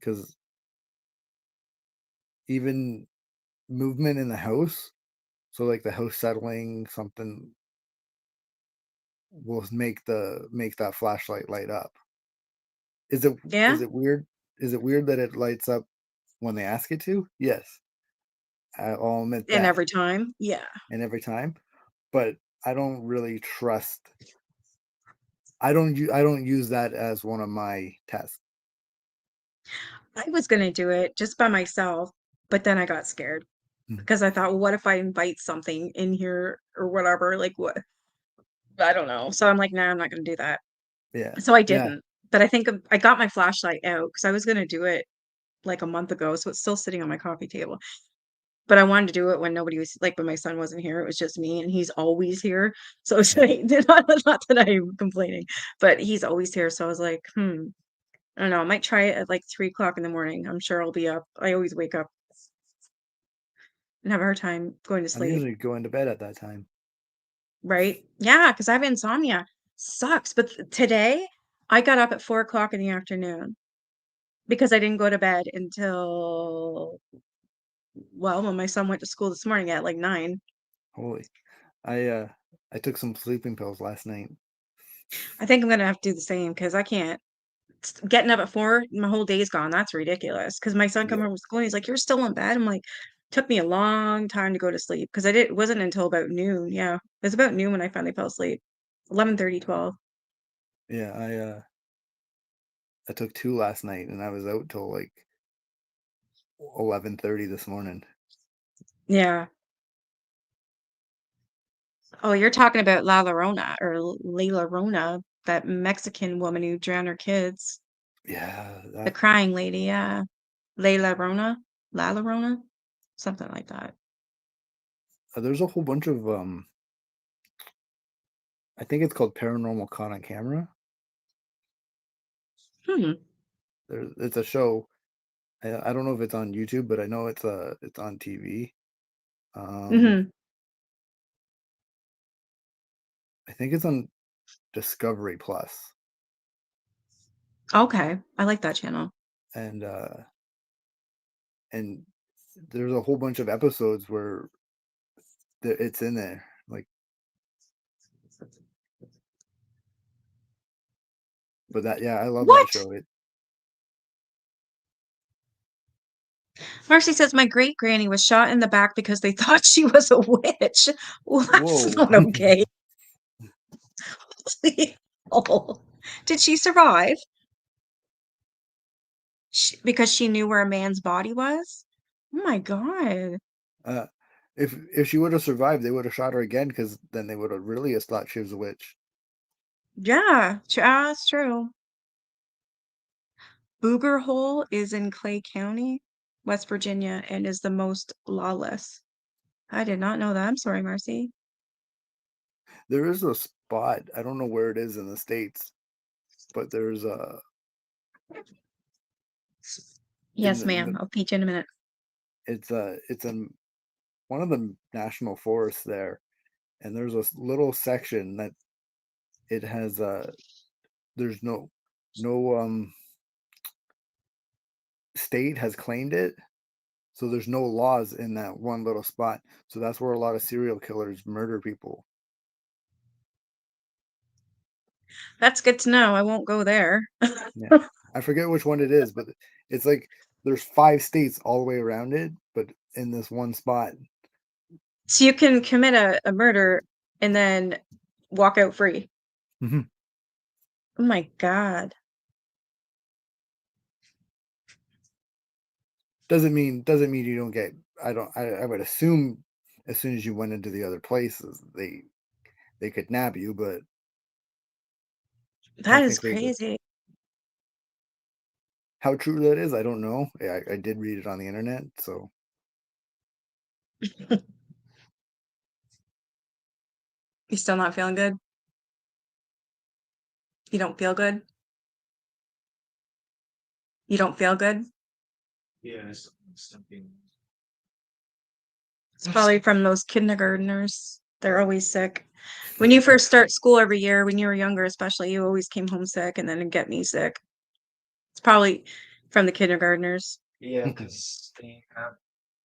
because even movement in the house, so like the house settling, something will make that flashlight light up.
Yeah?
Is it weird? Is it weird that it lights up when they ask it to? Yes, I'll admit
And
that,
every time? Yeah.
and every time, but I don't really trust. I don't use that as one of my tests.
I was gonna do it just by myself, but then I got scared
Mhm.
because I thought, "Well, what if I invite something in here or whatever?" Like, what I don't know. So I'm like, "Nah, I'm not gonna do that."
Yeah,
So I
yeah,
didn't, but I think I got my flashlight out because I was gonna do it, like, a month ago, so it's still sitting on my coffee table. but I wanted to do it when nobody was like, when my son wasn't here, it was just me, and he's always here. So it's
Yeah.
like, not that I'm complaining, but he's always here. So I was like, I don't know. I might try it at like 3 o'clock in the morning. I'm sure I'll be up. I always wake up and have a hard time going to
I'm
sleep.
usually going to bed at that time.
Right? Yeah, because I have insomnia. Sucks. But today I got up at 4 o'clock in the afternoon because I didn't go to bed until, well, when my son went to school this morning at like 9.
Holy. I took some sleeping pills last night.
I think I'm gonna have to do the same because I can't. Getting up at 4, my whole day's gone. That's ridiculous. Because my son come
Yeah.
home from school and he's like, "You're still in bed?" I'm like, "Took me a long time to go to sleep because it wasn't until about noon." Yeah, it was about noon when I finally fell asleep. 11:30, 12.
Yeah, I took 2 last night and I was out till like 11:30 this morning.
Yeah. Oh, you're talking about La Llorona or Layla Rona, that Mexican woman who drowned her kids.
Yeah,
The
that
crying lady, yeah. Layla Rona? La Llorona? Something like that.
there's a whole bunch of I think it's called Paranormal Caught on Camera.
Hmm.
It's a show. I don't know if it's on YouTube, but I know it's on TV. Um,
Mhm.
I think it's on Discovery Plus,
Okay. I like that channel.
and and there's a whole bunch of episodes where it's in there. Like, but that yeah, I love that
What?
show. It
Marcy says, "My great granny was shot in the back because they thought she was a witch." Well, that's
Whoa,
not okay. Oh. Did she survive? Because she knew where a man's body was? Oh my god.
uh, if she would have survived, they would have shot her again because then they would have really just thought she was a witch.
Yeah, that's true. Booger Hole is in Clay County, West Virginia, and is the most lawless. I did not know that. I'm sorry, Marcy.
There is a spot. I don't know where it is in the states, but there's a in
Yes,
the
ma'am. I'll teach you in a minute.
it's in one of the national forests there, and there's a little section that it has there's no state has claimed it, so there's no laws in that one little spot. So that's where a lot of serial killers murder people.
That's good to know. I won't go there.
Yeah, I forget which one it is, but it's like there's 5 states all the way around it, but in this one spot.
So you can commit a murder and then walk out free.
Mhm.
Oh my God.
Doesn't mean you don't get. I would assume as soon as you went into the other places, they could nab you, but
That is
technically,
crazy.
how true that is, I don't know. I did read it on the internet, so
You still not feeling good? You don't feel good? You don't feel good? It's probably from those kindergartners. They're always sick. When you first start school every year, when you were younger, especially, you always came home sick and then it'd get me sick. It's probably from the kindergartners.
Yeah, because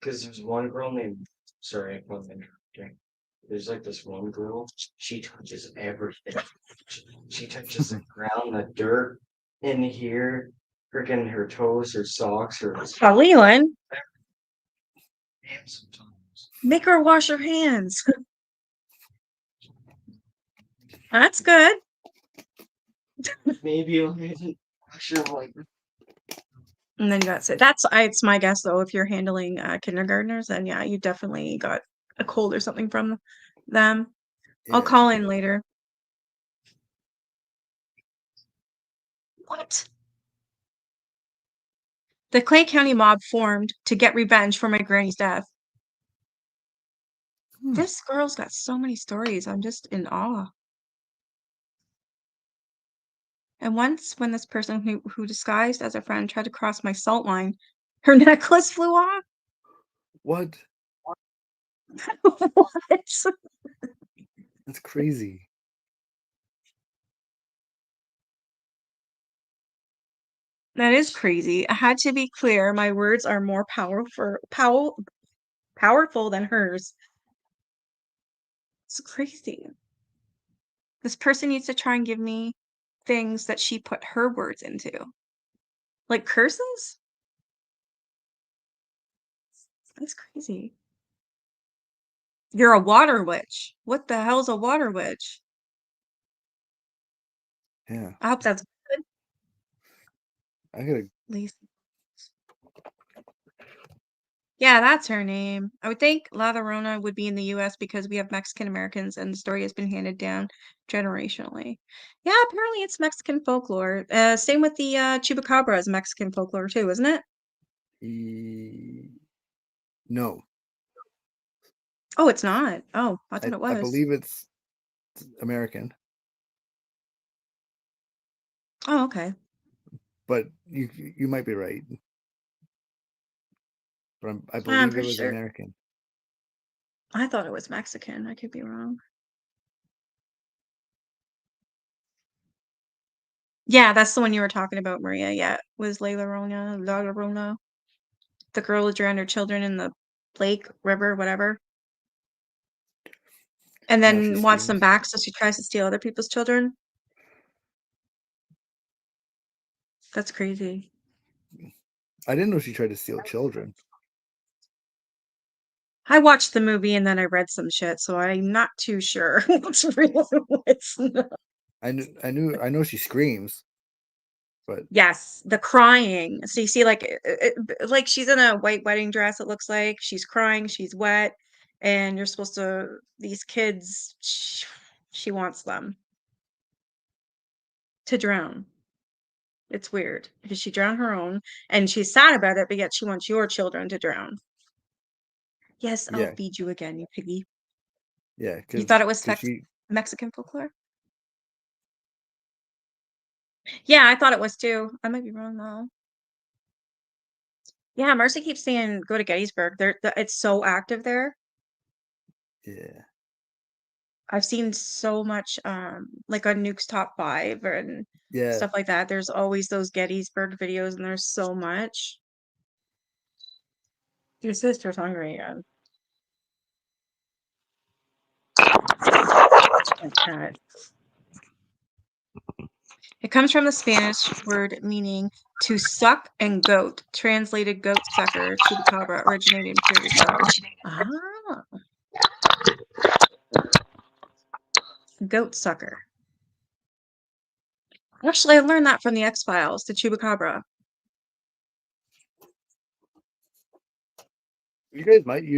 there's one girl named, sorry, I'm not interrupting. There's like this one girl, she touches everything. She touches the ground, the dirt in here, freaking her toes, her socks, her
Leland,
hands sometimes.
make her wash her hands. That's good.
Maybe I'll wash her like
And then you got sick. It's my guess though. If you're handling kindergartners, then yeah, you definitely got a cold or something from them. I'll
yeah.
call in later. What? The Clay County mob formed to get revenge for my granny's death. This girl's got so many stories. I'm just in awe. And once when this person who disguised as a friend tried to cross my salt line, her necklace flew off.
What?
What?
That's crazy.
That is crazy. I had to be clear. My words are more powerful than hers. It's crazy. This person needs to try and give me things that she put her words into. Like curses? That's crazy. You're a water witch. What the hell's a water witch?
Yeah.
I hope that's good.
I gotta.
Lisa. Yeah, that's her name. I would think La Llorona would be in the US because we have Mexican Americans and the story has been handed down generationally. Yeah, apparently it's Mexican folklore. Same with the Chupacabra is Mexican folklore too, isn't it?
No,
Oh, it's not. Oh, I thought it
I
was.
believe it's American,
Oh, okay.
but you might be right. But I
I'm
believe it
pretty
was
sure.
American.
I thought it was Mexican. I could be wrong. Yeah, that's the one you were talking about, Maria. Yeah, was La Llorona, the girl who drowned her children in the lake, river, whatever, and
Now she
then wants them
screams.
back, so she tries to steal other people's children. That's crazy.
I didn't know she tried to steal children.
I watched the movie and then I read some shit, so I'm not too sure what's real and what's not.
I know she screams, but
Yes, the crying. So you see, like she's in a white wedding dress. It looks like she's crying. She's wet, and you're supposed to. These kids, she wants them to drown. It's weird because she drowned her own, and she's sad about it, but yet she wants your children to drown. Yes, I'll
yeah,
feed you again, you piggy.
yeah,
You thought it was
because she
Mexican folklore? Yeah, I thought it was too. I might be wrong though. Yeah, Mercy keeps saying go to Gettysburg. It's so active there.
yeah
I've seen so much like on Nuke's Top 5 and
yeah
stuff like that. There's always those Gettysburg videos and there's so much. Your sister's hungry again. Cat. It comes from the Spanish word meaning to suck and goat, translated goat sucker, chupacabra, originated in Puerto Rico. Ah, goat sucker. Actually, I learned that from the X-Files, the chupacabra.
you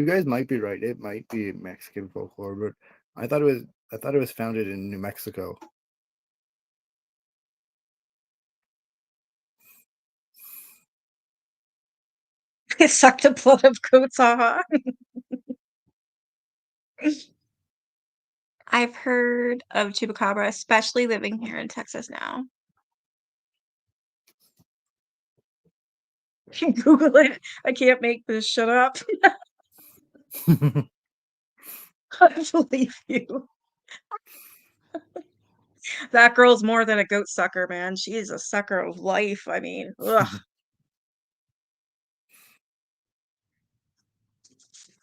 guys might be right. It might be Mexican folklore, but I thought it was founded in New Mexico.
It sucked the blood of goats, haha. I've heard of chupacabra, especially living here in Texas now. Google it. I can't make this shit up. I believe you. That girl's more than a goat sucker, man. She is a sucker of life. I mean, ugh.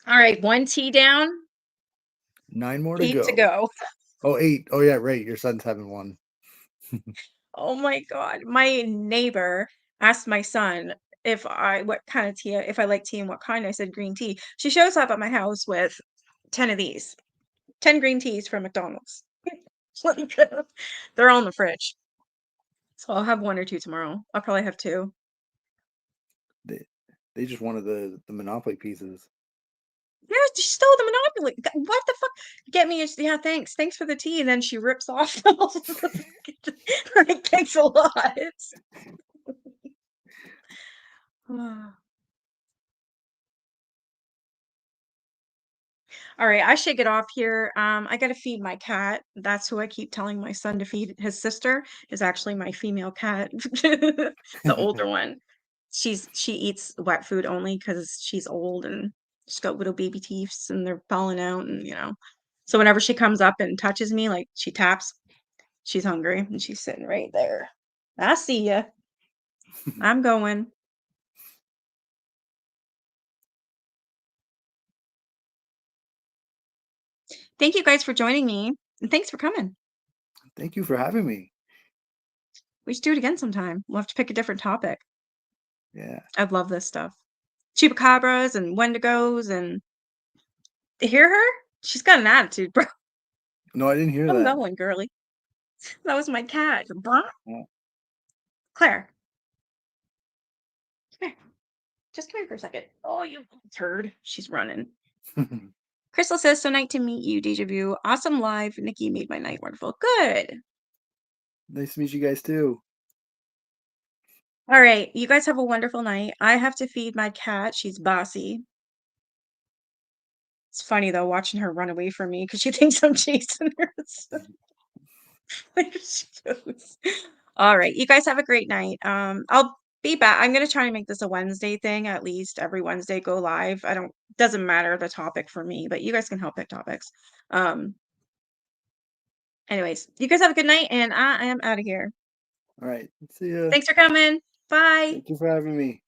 All right, one tea down,
9 more to
8 to
go.
go.
Oh, 8. Oh yeah, right. Your son's having one.
Oh my God. My neighbor asked my son what kind of tea, if I like tea and what kind. I said green tea. She shows up at my house with 10 of these, 10 green teas from McDonald's. Like, they're all in the fridge. So I'll have one or two tomorrow. I'll probably have two.
They, they just wanted the Monopoly pieces.
Yeah, she stole the Monopoly. What the fuck? Get me yeah, thanks. Thanks for the tea. And then she rips off like, thanks a lot. All right, I should get off here. I gotta feed my cat. That's who I keep telling my son to feed. His sister is actually my female cat, the older one. She eats wet food only because she's old and she's got little baby teeths and they're falling out and So whenever she comes up and touches me, like she taps, she's hungry and she's sitting right there. I see ya. I'm going. Thank you guys for joining me and thanks for coming.
Thank you for having me.
We should do it again sometime. We'll have to pick a different topic.
Yeah.
I love this stuff. Chupacabras and Wendigos and hear her? She's got an attitude, bro.
No, I didn't hear
I'm
that.
going, girly. That was my cat.
Yeah.
Claire, come here. Just come here for a second. Oh, you turd. She's running. Crystal says, so nice to meet you, Deja Vu. Awesome live. Nikki made my night wonderful. Good.
Nice to meet you guys too.
All right. You guys have a wonderful night. I have to feed my cat. She's bossy. It's funny, though, watching her run away from me because she thinks I'm chasing her. There she goes. All right. You guys have a great night. I'll be back. I'm gonna try to make this a Wednesday thing, at least every Wednesday go live. I don't doesn't matter the topic for me, but you guys can help pick topics. Um, anyways, you guys have a good night and I am out of here.
All right. See ya.
Thanks for coming. Bye.
Thank you for having me.